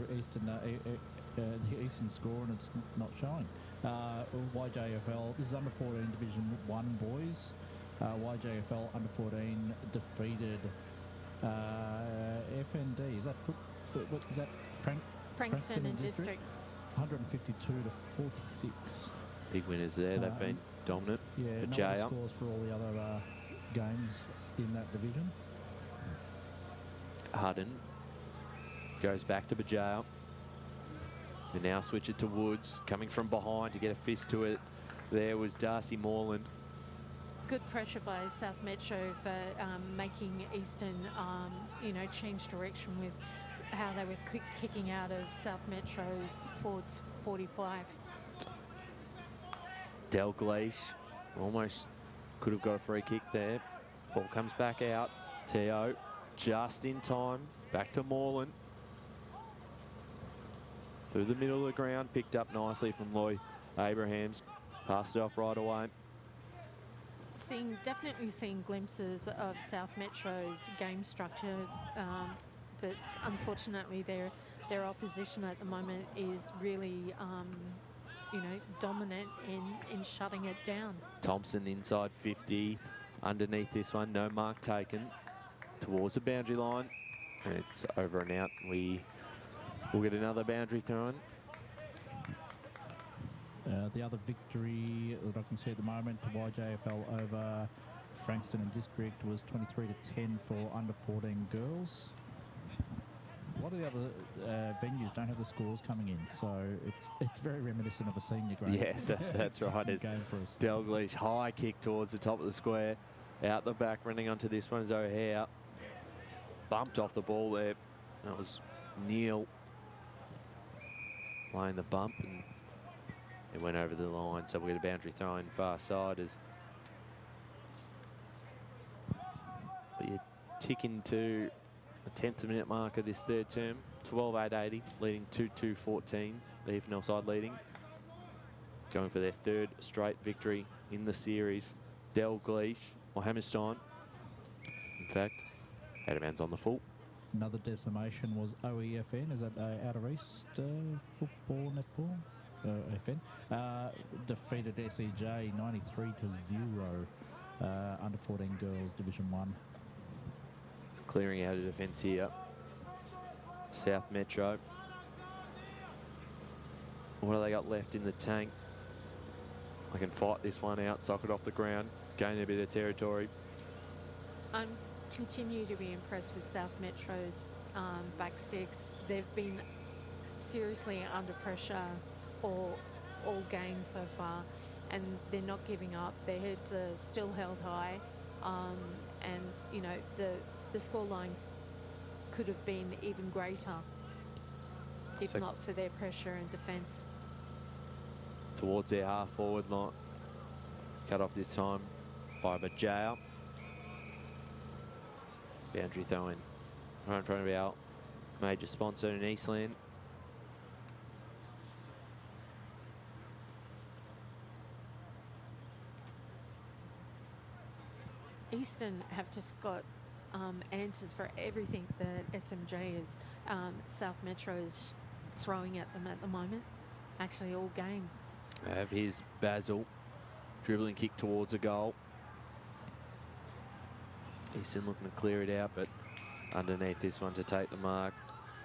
Eastern score, and it's not showing. YJFL, this is under 14 Division 1 boys. YJFL under 14 defeated FND. Is that Frankston and District? 152 to 46. Big winners there. They've been dominant. Yeah, for no other scores for all the other games in that division. Hudden goes back to Bajau. And now switch it to Woods. Coming from behind to get a fist to it. There was Darcy Moreland. Good pressure by South Metro for making Easton, change direction with how they were kicking out of South Metro's forward 45. Dalgleish almost could have got a free kick there. Ball comes back out. Teo just in time. Back to Moreland. Through the middle of the ground. Picked up nicely from Loy Abrahams. Passed it off right away. Definitely seeing glimpses of South Metro's game structure, but unfortunately their opposition at the moment is really dominant in shutting it down. Thompson inside 50. Underneath this one, no mark taken. Towards the boundary line. And it's over and out. We'll get another boundary thrown. The other victory that I can see at the moment to YJFL over Frankston and District was 23 to 10 for under 14 girls. A lot of the other venues don't have the scores coming in, so it's very reminiscent of a senior grade. Yes, that's right. As Dalgleish high kick towards the top of the square, out the back, running onto this one is O'Hare. Bumped off the ball there. That was Neil playing the bump, and it went over the line. So we get a boundary throw in far side as you tick into the 10th minute mark of this third term. 12-8-80, leading 2-2-14. The EFNL side leading. Going for their third straight victory in the series. Dalgleish, or Hammerstein, in fact, out of bounds on the full. Another decimation was OEFN. Is that out of East football netball? FN defeated SEJ 93-0. Under 14 girls Division 1. Clearing out of defence here. South Metro. What have they got left in the tank? I can fight this one out, sock it off the ground, gain a bit of territory. I continue to be impressed with South Metro's back six. They've been seriously under pressure all game so far, and they're not giving up. Their heads are still held high, and you know the scoreline could have been even greater if not for their pressure and defence. Towards their half forward line, cut off this time by Bajao. Boundary throw in right in front of our major sponsor in Eastland. Eastern have just got answers for everything that SMJ is. South Metro is throwing at them at the moment, actually all game. I have his Basil, dribbling kick towards a goal. Eastern looking to clear it out, but underneath this one to take the mark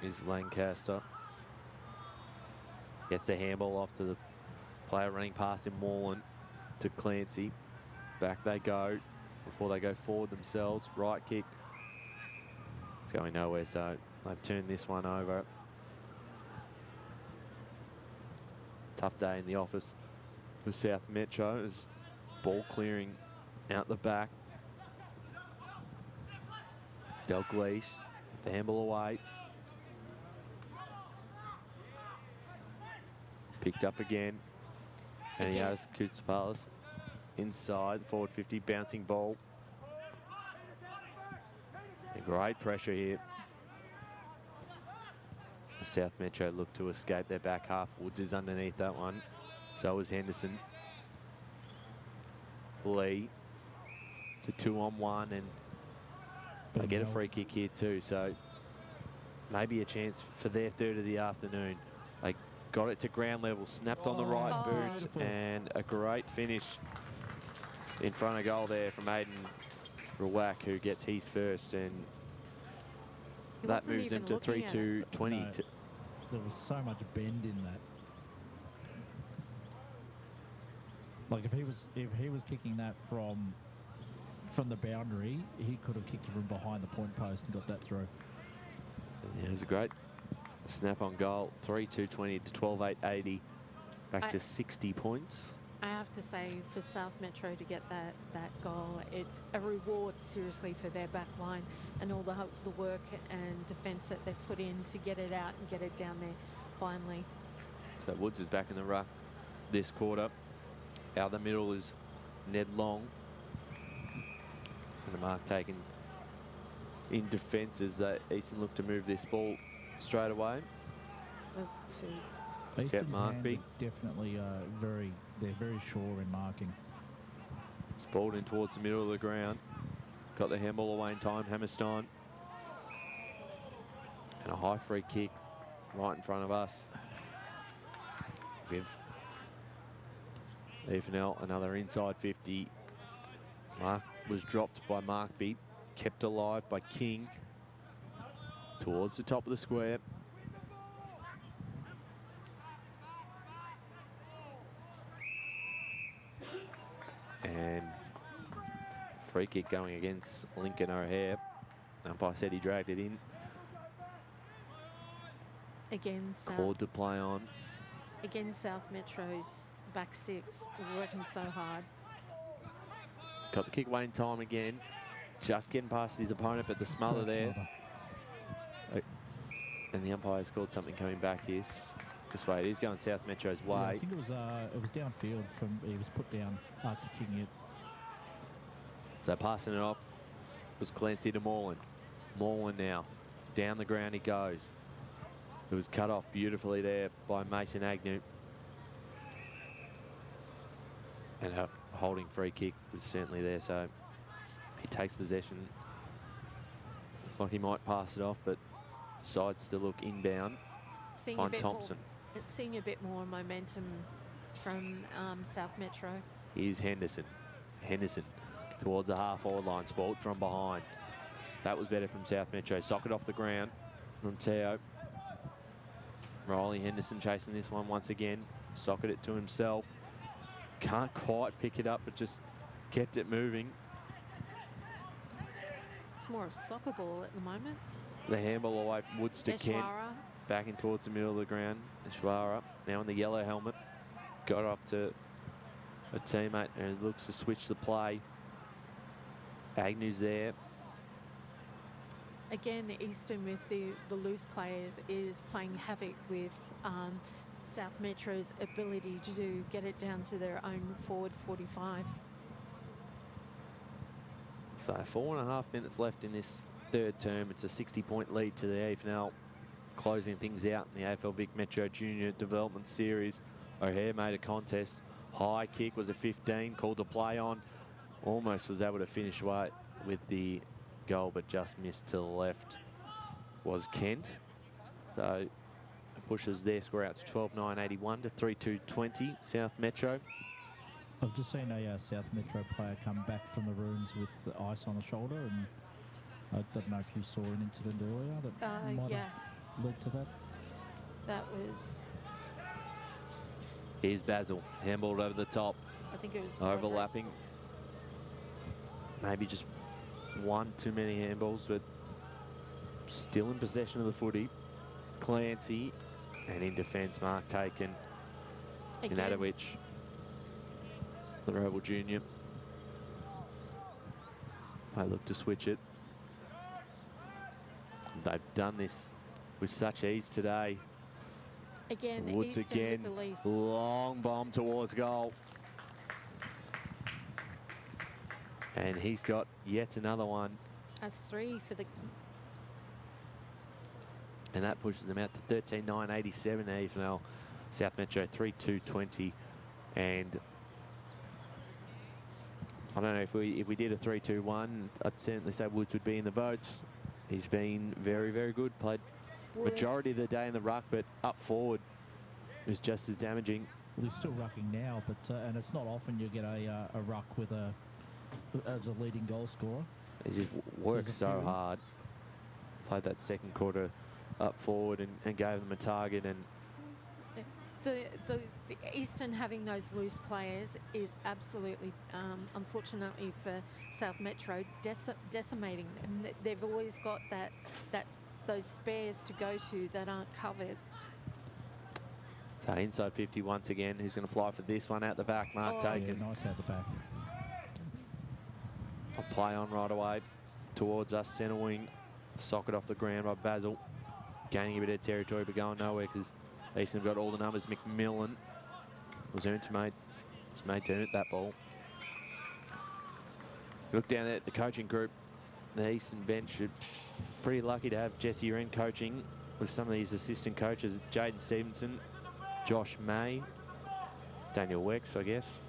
is Lancaster. Gets the handball off to the player running past him, Moreland, to Clancy. Back they go before they go forward themselves. Right kick. It's going nowhere, so they've turned this one over. Tough day in the office with South Metro as ball clearing out the back. Dalgleish, the handball away. Picked up again. Aniatis Koutsapalis inside, forward 50, bouncing ball. And great pressure here. The South Metro look to escape their back half. Woods is underneath that one. So is Henderson. Lee to 2-on-1, and they get a free kick here too, so maybe a chance for their third of the afternoon. They got it to ground level, snapped on the right boot, and a great finish in front of goal there from Aiden Rawak, who gets his first, and that moves them to 3-2-20. No, there was so much bend in that. Like if he was kicking that from the boundary, he could have kicked it from behind the point post and got that through. Yeah, it was a great snap on goal. 3-2-20 to 12-8-80, back to 60 points. I have to say, for South Metro to get that goal, it's a reward seriously for their back line and all the work and defence that they've put in to get it out and get it down there finally. So Woods is back in the ruck this quarter. Out the middle is Ned Long. And the mark taken in defence as Easton look to move this ball straight away. That's two. Easton's Markby. hands are definitely they're very sure in marking. It's balled in towards the middle of the ground. Got the handball away in time, Hammerstein. And a high free kick right in front of us. Give EFNL another inside 50. Mark was dropped by Markby, kept alive by King. Towards the top of the square. And free kick going against Lincoln O'Hare. Umpire said he dragged it in. Again, Called to play on. Again, South Metro's back six working so hard. Got the kick away in time again. Just getting past his opponent, but the smother there. And the umpire's called something coming back here. This way, it is going South Metro's way. Yeah, I think it was downfield from he was put down after kicking it. So passing it off was Clancy to Moreland. Moreland now Down the ground he goes. It was cut off beautifully there by Mason Agnew. And a holding free kick was certainly there, so he takes possession. Looks like he might pass it off, but decides to look inbound. Seeing Thompson. Seeing a bit more momentum from South Metro. Here's Henderson. Henderson towards the half-forward line. Sport from behind. That was better from South Metro. Socket off the ground from Teo. Riley Henderson chasing this one once again. Socket it to himself. Can't quite pick it up, but just kept it moving. It's more a soccer ball at the moment. The handball away from Woods to Kent. Back in towards the middle of the ground. Ishwara now in the yellow helmet. Got off to a teammate and looks to switch the play. Agnew's there. Again, Eastern with the loose players is playing havoc with South Metro's ability to get it down to their own forward 45. So 4.5 minutes left in this third term. It's a 60-point lead to the AFNL, closing things out in the AFL Vic Metro Junior Development Series. O'Hare made a contest. High kick was a 15, called to play on. Almost was able to finish away with the goal, but just missed to the left was Kent. So it pushes their score out to 12-9-81 to 3-2-20 South Metro. I've just seen a South Metro player come back from the rooms with the ice on the shoulder, and I don't know if you saw an incident earlier that might have led to that. That was... Here's Basil, handballed over the top. I think it was... Overlapping. Maybe just one too many handballs, but still in possession of the footy. Clancy, and in defence, mark taken. Ignatowicz, the Rebel Junior. They look to switch it. They've done this with such ease today. Again, Woods Eastern again, with the lease. long bomb towards goal. And he's got yet another one. That's 3 for the... And that pushes them out to 13-9-87 AFL. South Metro 3-2-20. And I don't know if we did a 3-2-1, I'd certainly say Woods would be in the votes. He's been very, very good. Played Woods. Majority of the day in the ruck, but up forward is just as damaging. Well, he's still rucking now, but and it's not often you get a ruck with as a leading goal scorer. He just worked so hard. Played that second quarter up forward and gave them a target. And the Eastern having those loose players is absolutely, unfortunately for South Metro, decimating them. They've always got those spares to go to that aren't covered. So inside 50 once again. Who's going to fly for this one out the back? Mark taken. Yeah, nice out the back. A play on right away towards us, centre wing. Socket off the ground by Basil. Gaining a bit of territory, but going nowhere because Eastern have got all the numbers. McMillan was made to earn that ball. Look down there at the coaching group. The Eastern bench are pretty lucky to have Jesse Wren coaching with some of these assistant coaches. Jaden Stevenson, Josh May, Daniel Wex, I guess.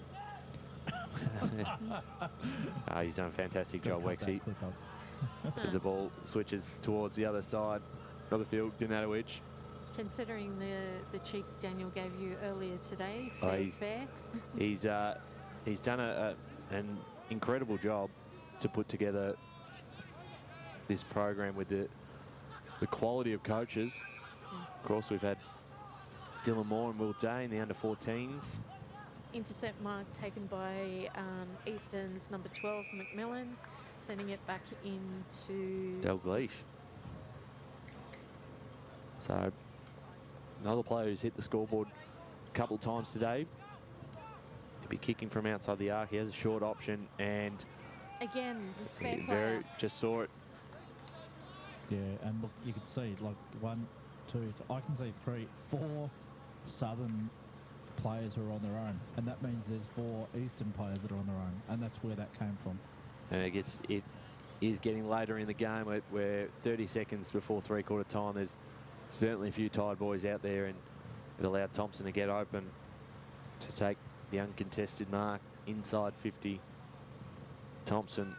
He's done a fantastic job, Wexy. As the ball switches towards the other side of the field, Ignatowicz. Considering the cheek Daniel gave you earlier today, fair's fair. He's done an incredible job to put together this program with the quality of coaches. Of course, we've had Dylan Moore and Will Day in the under-14s. Intercept mark taken by Eastern's number 12, McMillan, sending it back into... Dalgleish. So, another player who's hit the scoreboard a couple of times today. He'll be kicking from outside the arc. He has a short option and... Again, the spare player. Just saw it. Yeah, and look, you can see, like, 1, 2, I can see 3, 4 Southern players who are on their own, and that means there's 4 Eastern players that are on their own, and that's where that came from. And it is getting later in the game. We're 30 seconds before three-quarter time. There's certainly a few tired boys out there, and it allowed Thompson to get open to take the uncontested mark inside 50. Thompson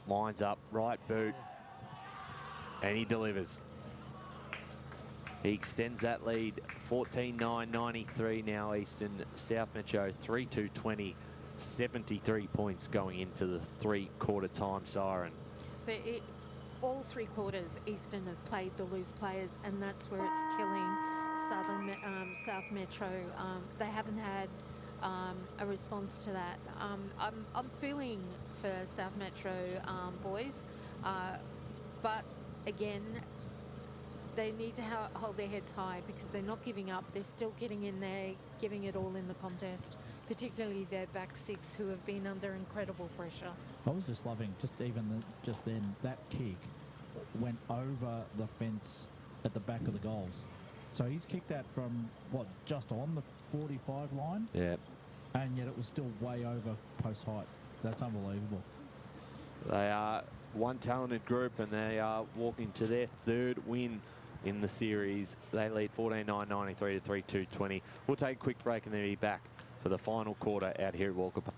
lines up, right boot, and he delivers. He extends that lead 14-9-93 now. Eastern, South Metro 3-2-20, 73 points going into the three-quarter time siren. But all three quarters, Eastern have played the loose players, and that's where it's killing South Metro. They haven't had a response to that. I'm feeling for South Metro boys, but again, they need to hold their heads high because they're not giving up. They're still getting in there, giving it all in the contest, particularly their back six who have been under incredible pressure. I was just loving, just then, that kick went over the fence at the back of the goals. So he's kicked that from, what, just on the 45 line? Yeah. And yet it was still way over post height. That's unbelievable. They are one talented group, and they are walking to their third win in the series. They lead 14-9-93 to 3-2-20. We'll take a quick break and then be back for the final quarter out here at Walker Park.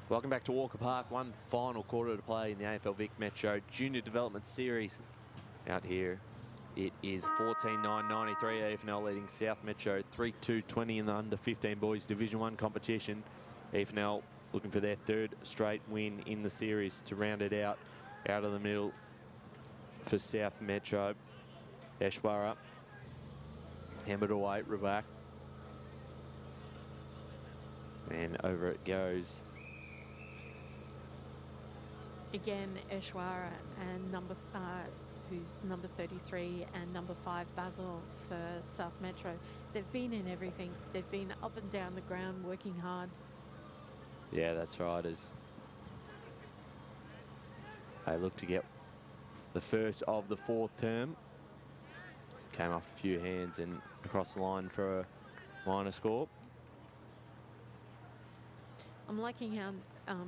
Welcome back to Walker Park. One final quarter to play in the AFL Vic Metro Junior Development Series. Out here, it is 14-9-93. EFNL leading South Metro 3-2-20 in the under-15 boys Division 1 competition. EFNL looking for their third straight win in the series to round it out. Out of the middle for South Metro. Eshwara. Hammered away, Rebak. And over it goes. Again, Eshwara and who's number 33 and number 5 Basil for South Metro. They've been in everything. They've been up and down the ground working hard. Yeah, that's right. As they look to get the first of the fourth term. Came off a few hands and across the line for a minor score. I'm liking how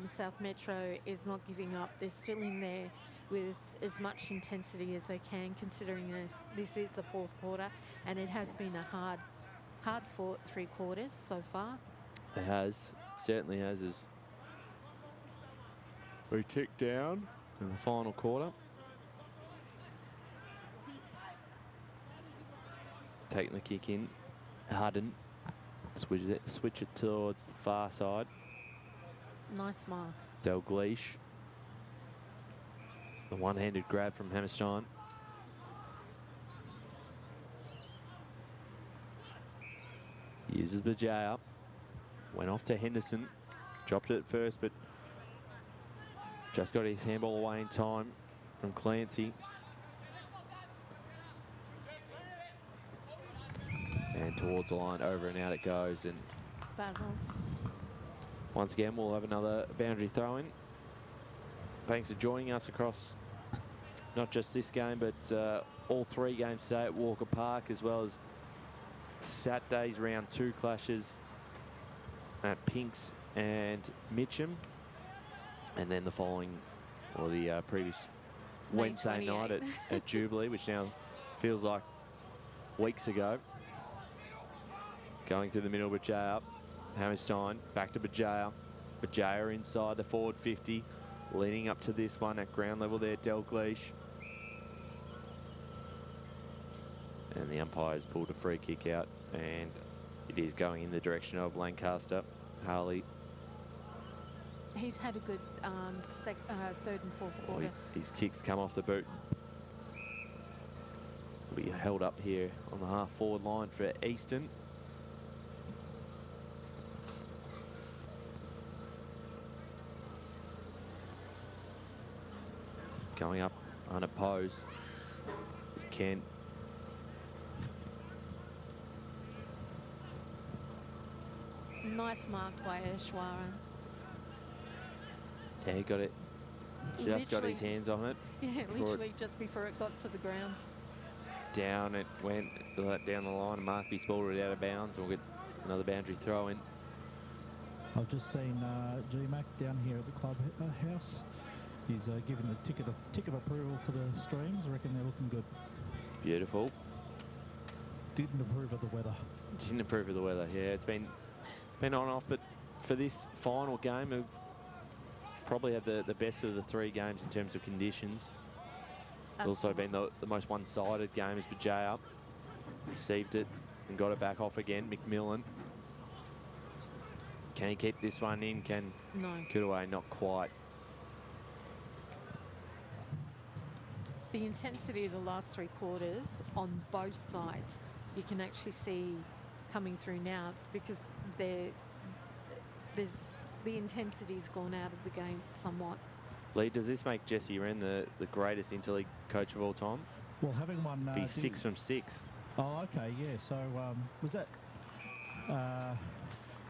South Metro is not giving up. They're still in there with as much intensity as they can, considering this is the fourth quarter, and it has been a hard-fought 3 quarters so far. It has. It certainly has, as we tick down in the final quarter. Taking the kick in. Hudden. Switch it towards the far side. Nice mark. Dalgleish. The one-handed grab from Hammerstein. Uses Bajay up. Went off to Henderson. Dropped it at first, but just got his handball away in time from Clancy. And towards the line, over and out it goes. And Basil. once again, we'll have another boundary throw-in. Thanks for joining us across not just this game, but all 3 games today at Walker Park, as well as Saturday's round 2 clashes at Pinks and Mitcham. And then the following, or the previous Wednesday night at Jubilee, which now feels like weeks ago. Going through the middle, Bajaya up. Hammerstein back to Bajaya. Bajaya inside the forward 50. Leading up to this one at ground level there, Dalgleish. And the umpire's pulled a free kick out, and it is going in the direction of Lancaster. Harley. He's had a good third and fourth quarter. His kicks come off the boot. Will be held up here on the half-forward line for Easton. Going up unopposed is Kent. Nice mark by Eshwara. Yeah, he got it. Just got his hands on it. Yeah, literally just before it got to the ground. Down it went, down the line, and Markby spalled it out of bounds, and we'll get another boundary throw in. I've just seen G-Mac down here at the clubhouse. He's given the tick of approval for the streams. I reckon they're looking good. Beautiful. Didn't approve of the weather. Didn't approve of the weather. Yeah, it's been on and off, but for this final game, we've probably had the best of the 3 games in terms of conditions. It's also been the most one-sided game as Bajay up. Received it and got it back off again. McMillan. Can he keep this one in? No. Kudaway, not quite. The intensity of the last 3 quarters on both sides, you can actually see coming through now, because the intensity's gone out of the game somewhat. Lee, does this make Jesse Wren the greatest interleague coach of all time? Well, having won... Be 6 from 6. Oh, okay, yeah. So, was that...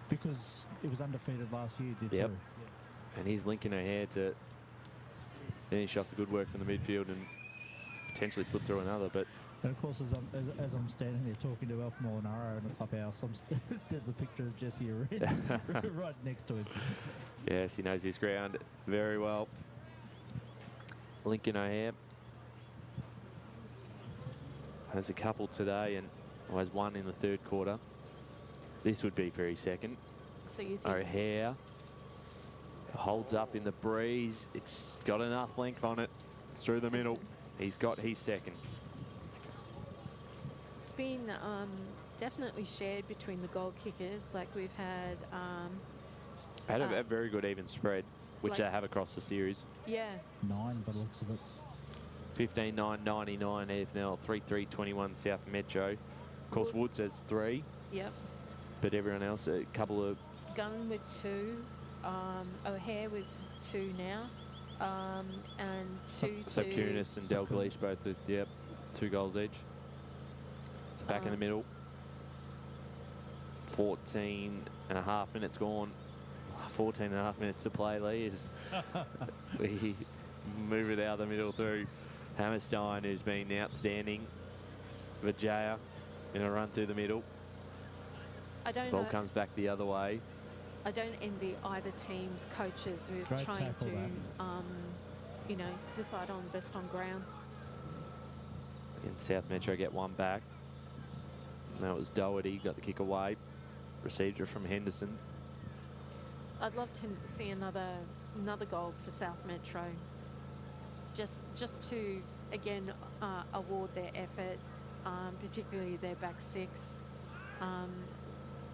because it was undefeated last year, did Yep. you? And he's linking her hair to finish off the good work from the midfield and potentially put through another, but... And of course, as I'm standing there talking to Alf Molinaro in the clubhouse, there's the picture of Jesse Wren right next to him. Yes, he knows his ground very well. Lincoln O'Hare has a couple today and has one in the 3rd quarter. This would be for his 2nd. So you think... O'Hare. Holds up in the breeze. It's got enough length on it. It's through the middle. He's got his second. It's been definitely shared between the goal kickers. Like we've had... Had a very good even spread, which like, they have across the series. Yeah. 9 by the looks of it. 15-9, 99 EFNL, 3-3-21 South Metro. Of course, Woods has 3. Yep. But everyone else, a couple of... Gunn with 2. O'Hare with 2 now. And 2 So to... Kunis and Dalglish both with, 2 goals each. So back in the middle. 14 and a half minutes gone. 14 and a half minutes to play, Lee, as we move it out of the middle through Hammerstein, who's been outstanding. Vijaya in a run through the middle. Ball comes back the other way. I don't envy either team's coaches with Great trying to, tackle you know, decide on best on ground. Again, South Metro get one back. And that was Doherty, got the kick away. Received it from Henderson. I'd love to see another goal for South Metro. Just to, again, award their effort, particularly their back six.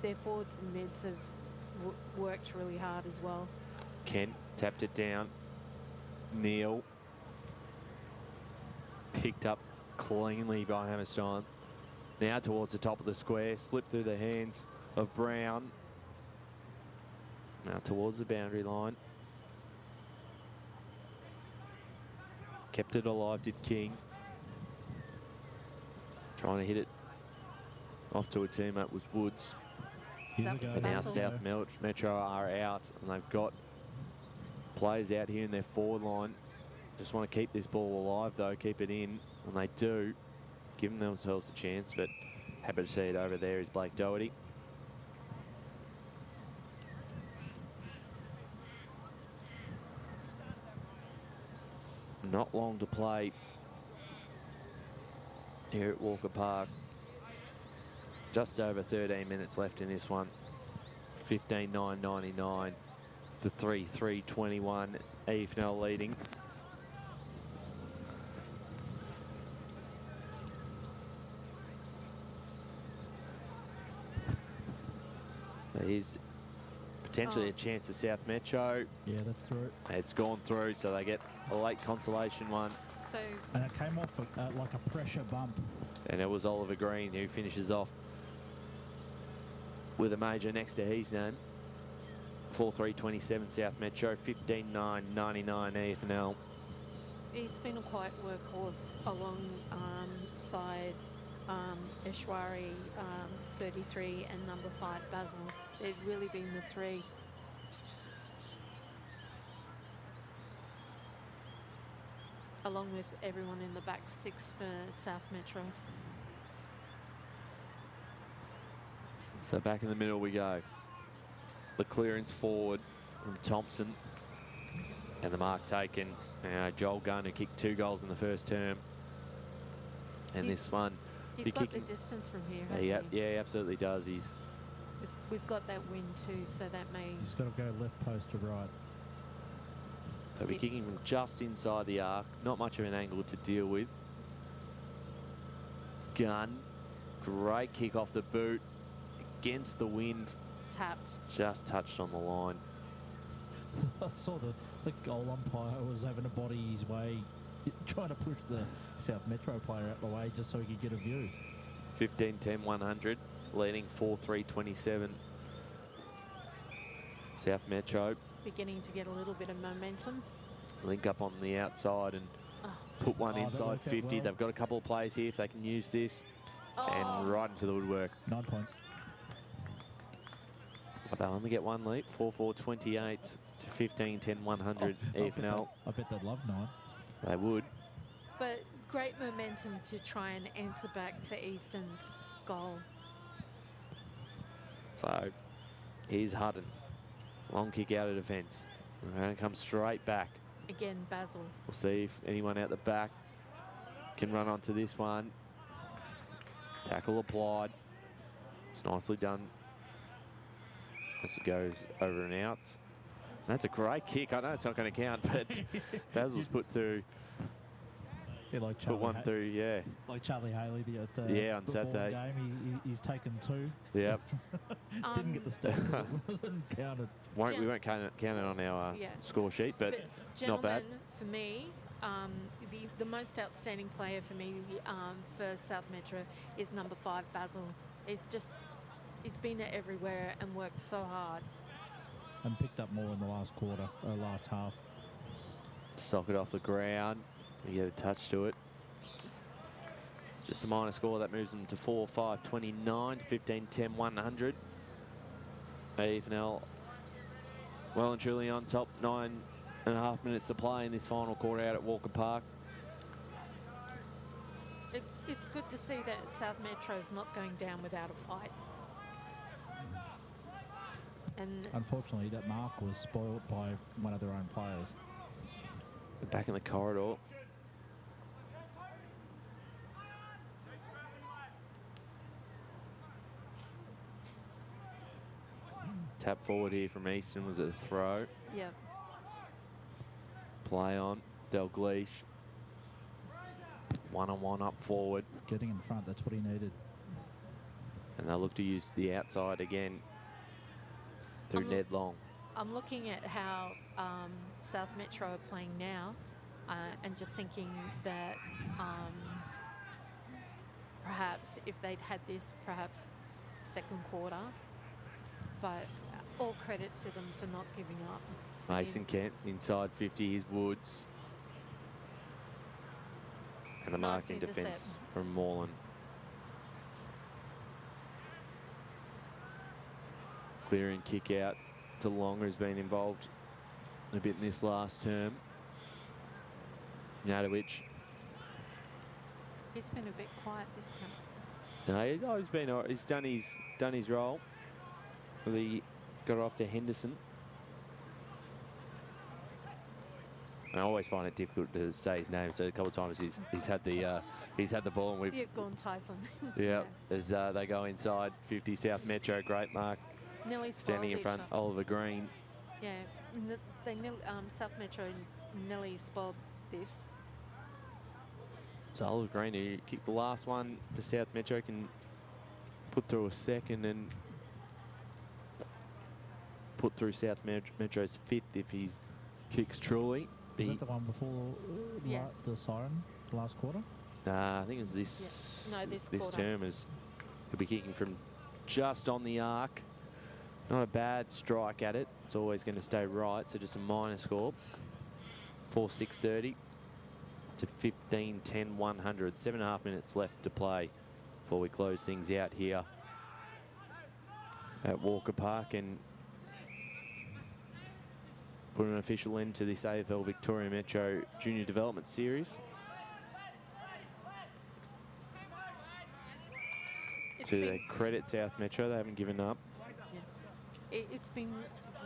Their forwards and mids have worked really hard as well. Kent tapped it down. Neal picked up cleanly by Hammerstein. Now towards the top of the square, slipped through the hands of Brown. Now towards the boundary line. Kept it alive, did King. Trying to hit it off to a teammate was Woods. That was And now Basil. South Metro are out, and they've got players out here in their forward line. Just want to keep this ball alive, though, keep it in, and they do, giving themselves a chance, but happy to see it over there is Blake Doherty. Not long to play here at Walker Park. Just over 13 minutes left in this one. 15-9-99. The 3-3-21 EFNL leading. Here's potentially a chance of South Metro. Yeah, that's through. It's gone through, so they get a late consolation one. So, And it came off like a pressure bump. And it was Oliver Green who finishes off with a major next to his name. 4-3-27 South Metro, 15-9-99 EFNL. he's been a quiet workhorse alongside Ishwari, 33, and number 5, Basil. They've really been the 3. Along with everyone in the back 6 for South Metro. So back in the middle we go. The clearance forward from Thompson. And the mark taken. Joel Gunn, who kicked 2 goals in the first term. And this one. He's got the distance from here, hasn't he? Yeah, he absolutely does. We've got that wind too, so that may... He's got to go left post to right. So we're kicking from just inside the arc. Not much of an angle to deal with. Gunn. Great kick off the boot. Against the wind. Tapped. Just touched on the line. I saw the goal umpire was having to body his way, trying to push the South Metro player out the way just so he could get a view. 15-10-100, leading 4-3-27. South Metro. Beginning to get a little bit of momentum. Link up on the outside and put one inside 50. Well. They've got a couple of plays here if they can use this. And right into the woodwork. 9 points. But they'll only get one lead. 4-4-28 to 15-10-100 EFNL. I bet they'd love 9. They would. But great momentum to try and answer back to Easton's goal. So here's Hutton. Long kick out of defence. They're going to come straight back. Again, Basil. We'll see if anyone out the back can run onto this one. Tackle applied. It's nicely done as it goes over and outs. That's a great kick. I know it's not going to count, but Basil's put through. Yeah, like Put one through, yeah. Like Charlie Haley at on the Saturday. Game. He's taken 2. Yep. Didn't get the stat 'cause it wasn't counted. We won't count it on our score sheet, but not bad. Gentlemen, for me, the most outstanding player for me for South Metro is number 5, Basil. He's been everywhere and worked so hard. And picked up more in the last quarter, last half. Sock it off the ground. We get a touch to it. Just a minor score that moves them to 4-5-29, 15-10, 100. EFNL well and truly on top. 9.5 minutes to play in this final quarter out at Walker Park. It's good to see that South Metro's not going down without a fight. And unfortunately, that mark was spoiled by one of their own players. So back in the corridor. Tap forward here from Easton. Was it a throw? Yeah. Play on. Dalgleish. One-on-one up forward. Getting in front, that's what he needed. And they'll look to use the outside again through Ned Long. I'm looking at how South Metro are playing now and just thinking that perhaps if they'd had this, perhaps second quarter, but all credit to them for not giving up. Mason Kent inside 50 is Woods. And the Nice marking defence intercept. from Moreland. Clearing kick out to Longer has been involved a bit in this last term. Nadowich. He's been a bit quiet this time. No, he's done his role. He got it off to Henderson. And I always find it difficult to say his name. So a couple of times he's had the ball, and we've You've gone Tyson. yeah. As they go inside 50 South Metro, great mark. Nearly Standing in front, Oliver Green. Yeah, South Metro nearly spoiled this. So Oliver Green, who kicked the last one for South Metro, can put through a second and put through South Metro's 5th if he kicks truly. Was that the one before the siren, last quarter? I think it was this. Yeah. No, this quarter. term is he'll be kicking from just on the arc. Not a bad strike at it. It's always going to stay right. So just a minor score. 4-6-30 to 15-10, 100. 7.5 minutes left to play before we close things out here at Walker Park and put an official end to this AFL Victoria Metro Junior Development Series. To their credit, South Metro, they haven't given up. Yeah. It's been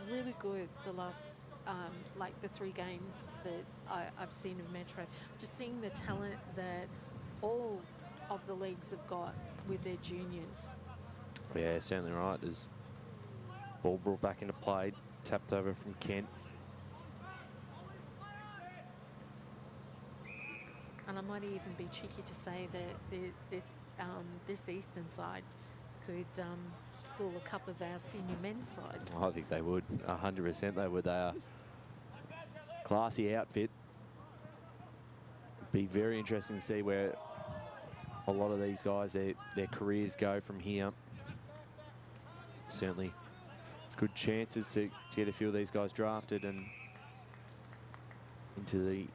really good the last, like the 3 games that I've seen of Metro. Just seeing the talent that all of the leagues have got with their juniors. Yeah, certainly right. As ball brought back into play, tapped over from Kent. And I might even be cheeky to say that this Eastern side could school a couple of our senior men's sides. I think they would. 100% they would. They are classy outfit. Be very interesting to see where a lot of these guys, their careers go from here. Certainly, it's good chances to get a few of these guys drafted and into the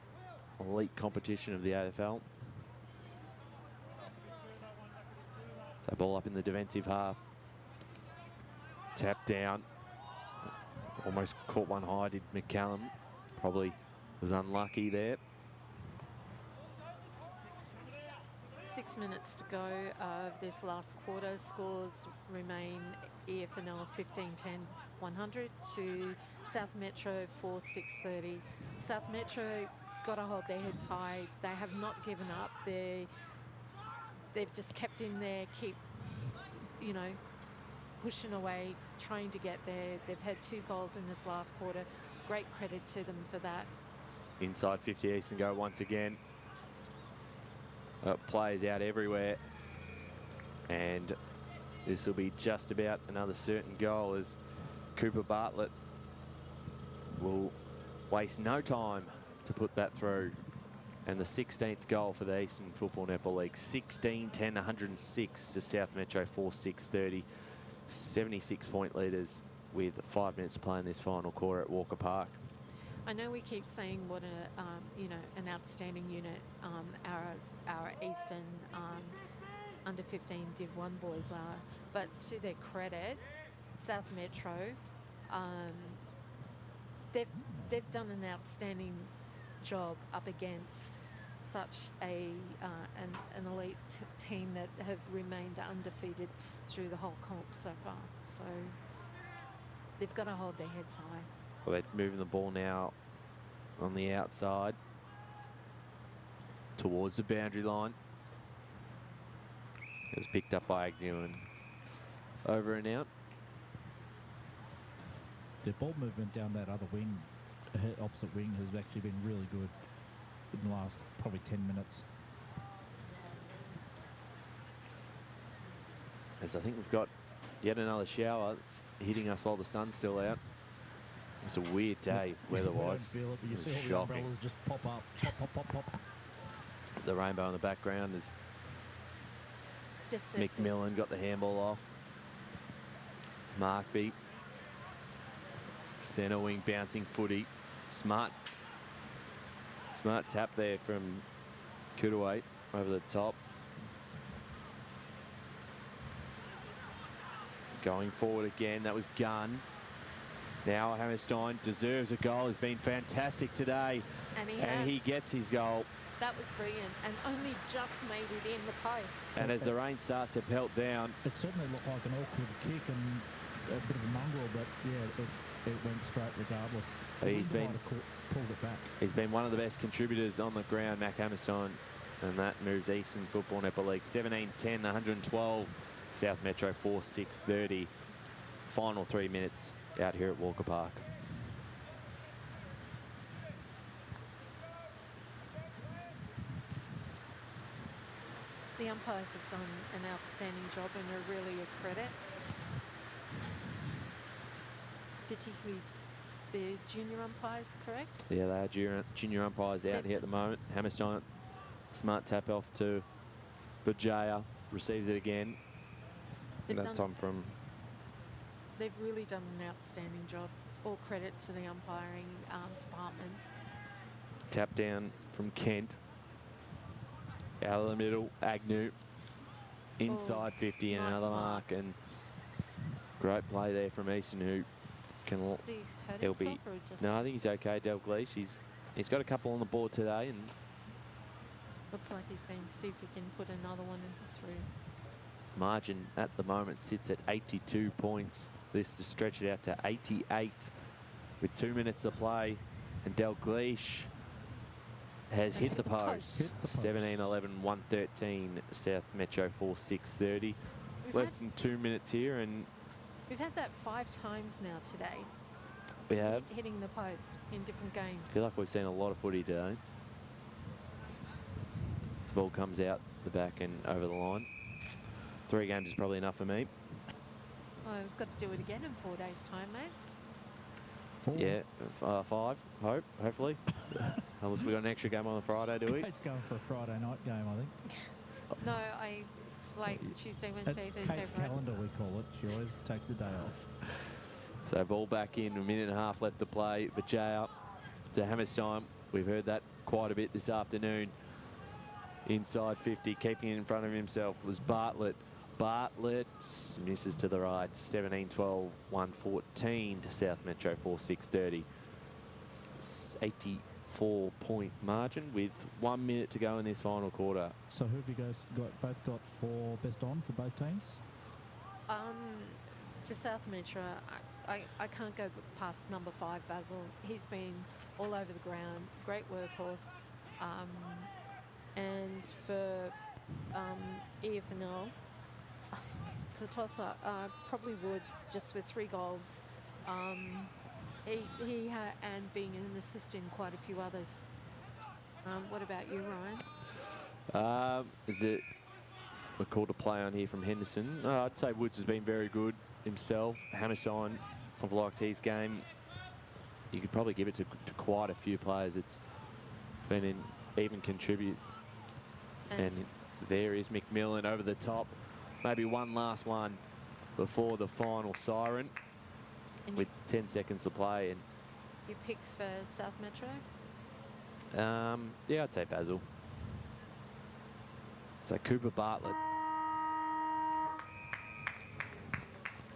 elite competition of the AFL. So ball up in the defensive half. Tap down. Almost caught one high, did McCallum. Probably was unlucky there. 6 minutes to go of this last quarter. Scores remain EFNL 15-10, 100 to South Metro 4-6-30. South Metro got to hold their heads high. They have not given up. They've just kept in there, keep, you know, pushing away, trying to get there. They've had 2 goals in this last quarter. great credit to them for that. Inside 50 Eastern go once again. Players out everywhere. And this will be just about another certain goal as Cooper Bartlett will waste no time to put that through. And the 16th goal for the Eastern Football Netball League. 16-10, 106 to South Metro 4-6-30. 76-point leaders with 5 minutes to play in this final quarter at Walker Park. I know we keep saying what a you know, an outstanding unit our Eastern under 15 Div 1 boys are, but to their credit, South Metro, they've done an outstanding job up against such an elite team that have remained undefeated through the whole comp so far. So they've got to hold their heads high. Well, they're moving the ball now on the outside towards the boundary line. It was picked up by Agnew and over and out. The ball movement down that other wing, opposite wing, has actually been really good in the last probably 10 minutes. As I think we've got yet another shower that's hitting us while the sun's still out. It's a weird day weather-wise. You don't feel it, but you see all the Shocking. umbrellas just pop up, pop, pop, pop, pop. The rainbow in the background is Deceptive. McMillan got the handball off. Markby. Centre wing bouncing footy. Smart tap there from Kudaway over the top. Going forward again, that was Gunn. Now Hammerstein deserves a goal. He's been fantastic today. And he gets his goal. That was brilliant, and only just made it in the post. And as the rain starts to pelt down, It certainly looked like an awkward kick and a bit of a mongrel, but yeah, it went straight regardless. He's The wind been- might have pulled it back. he's been one of the best contributors on the ground, Mac Hammerstein. And that moves Eastern Football Netball League 17-10, 112. South Metro 4-6-30. Final 3 minutes out here at Walker Park. The umpires have done an outstanding job and are really a credit. Particularly the junior umpires, correct? Yeah, they are junior umpires out here at the moment. Hammerstein, smart tap off to Bajaya, receives it again. They've That time from They've really done an outstanding job. All credit to the umpiring department. tap down from Kent. Out of the middle, Agnew. Inside 50 and nice another mark. mark. And great play there from Easton, who can... Has he hurt He'll himself be... or just No, I think he's okay, Dalgleish. He's got a couple on the board today, and looks like he's going to see if he can put another one through. margin at the moment sits at 82 points. This to stretch it out to 88 with 2 minutes to play. And Dalgleish has hit the post. 17-11, 113. South Metro 4-6-30. Less than 2 minutes here, and We've had that 5 times now today. we have. Hitting the post in different games. I feel like we've seen a lot of footy today. This ball comes out the back and over the line. 3 games is probably enough for me. Well, we've got to do it again in 4 days' time, mate. 4. Yeah, 5, hopefully. Unless we got an extra game on the Friday, do we? Kate's going for a Friday night game, I think. No, it's like Tuesday, Wednesday, At Thursday, Kate's Friday. calendar, we call it. She always takes the day off. So ball back in, 1.5 minutes left to play. Vijaya to Hammerstein. We've heard that quite a bit this afternoon. Inside 50, keeping it in front of himself was Bartlett. Bartlett misses to the right. 17-12, 114 to South Metro 4-6-30. 84-point margin with 1 minute to go in this final quarter. So who have you guys both got for best on for both teams? For South Metro, I can't go past number 5, Basil. He's been all over the ground, great workhorse. And for EFNL, it's a toss-up. Probably Woods, just with 3 goals. And being an assist in quite a few others. What about you, Ryan? Is it a call to play on here from Henderson? I'd say Woods has been very good himself. Hammershine, I've liked his game. You could probably give it to quite a few players. It's been in even contribute. And there is McMillan over the top. Maybe one last one before the final siren with 10 seconds to play. And you pick for South Metro? yeah, I'd say Basil. So Cooper Bartlett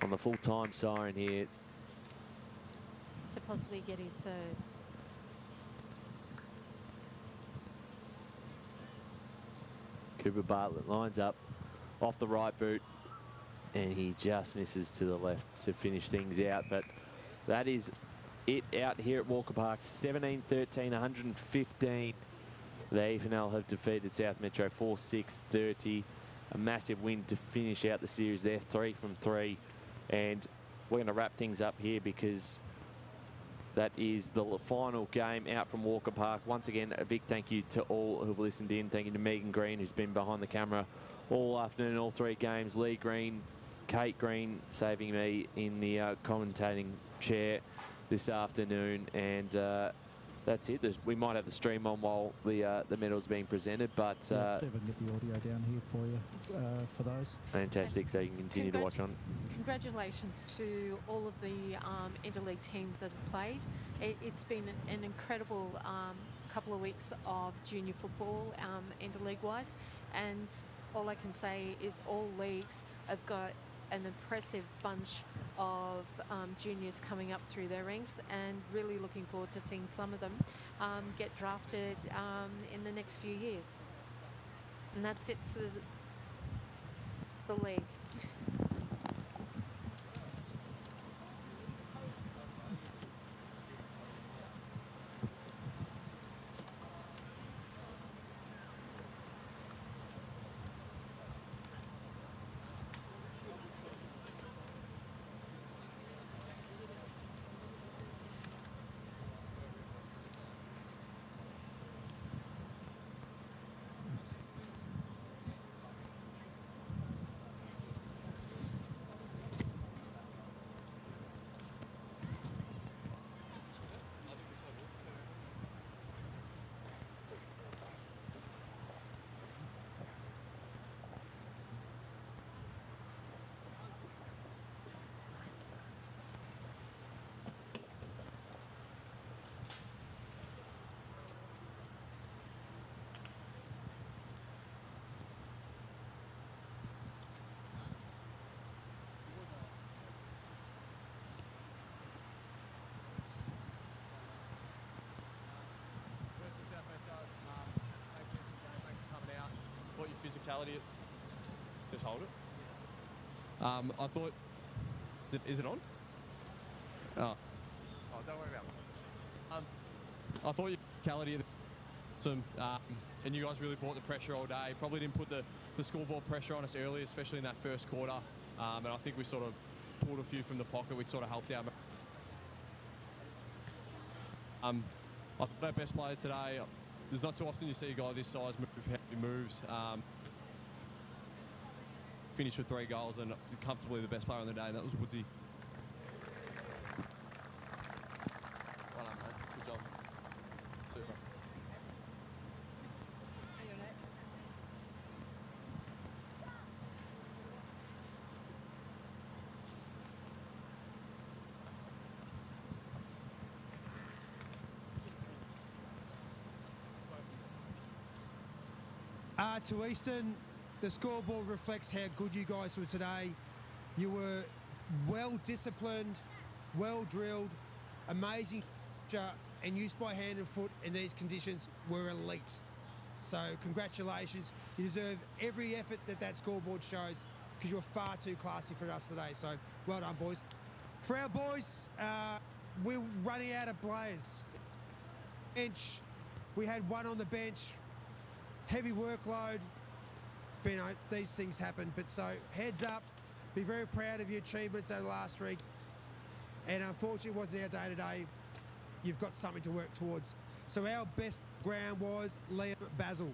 on the full-time siren here. To possibly get his third. Cooper Bartlett lines up off the right boot, and he just misses to the left to finish things out. But that is it out here at Walker Park. 17-13, 115. The EFNL have defeated South Metro 4-6-30. A massive win to finish out the series there, 3 from 3. And we're going to wrap things up here because that is the final game out from Walker Park. Once again, a big thank you to all who've listened in. Thank you to Megan Green, who's been behind the camera all afternoon, all 3 games. Lee Green, Kate Green saving me in the commentating chair this afternoon. And that's it. We might have the stream on while the medal's being presented, but yeah, Devin, get the audio down here for you for those. Fantastic. So you can continue to watch on. Congratulations to all of the interleague teams that have played. It's been an incredible couple of weeks of junior football, interleague-wise, and all I can say is all leagues have got an impressive bunch of juniors coming up through their ranks, and really looking forward to seeing some of them get drafted in the next few years. And that's it for the league. Physicality, just hold it. I thought, is it on? Oh, don't worry about it. I thought your physicality, and you guys really brought the pressure all day. Probably didn't put the scoreboard pressure on us early, especially in that first quarter. And I think we sort of pulled a few from the pocket, which sort of helped out. I thought our best player today. There's not too often you see a guy this size move how he moves. Finished with 3 goals and comfortably the best player on the day, and that was Woodsy. Well done, mate. Good job. Super. To Easton, the scoreboard reflects how good you guys were today. You were well disciplined, well drilled, amazing, and used by hand and foot in these conditions were elite. So congratulations. You deserve every effort that scoreboard shows, because you're far too classy for us today. So well done, boys. For our boys, we're running out of players. Bench, we had one on the bench. Heavy workload, but, you know, these things happen. But so heads up, be very proud of your achievements over the last 3. and unfortunately it wasn't our day today. You've got something to work towards. So our best ground was Liam Basil.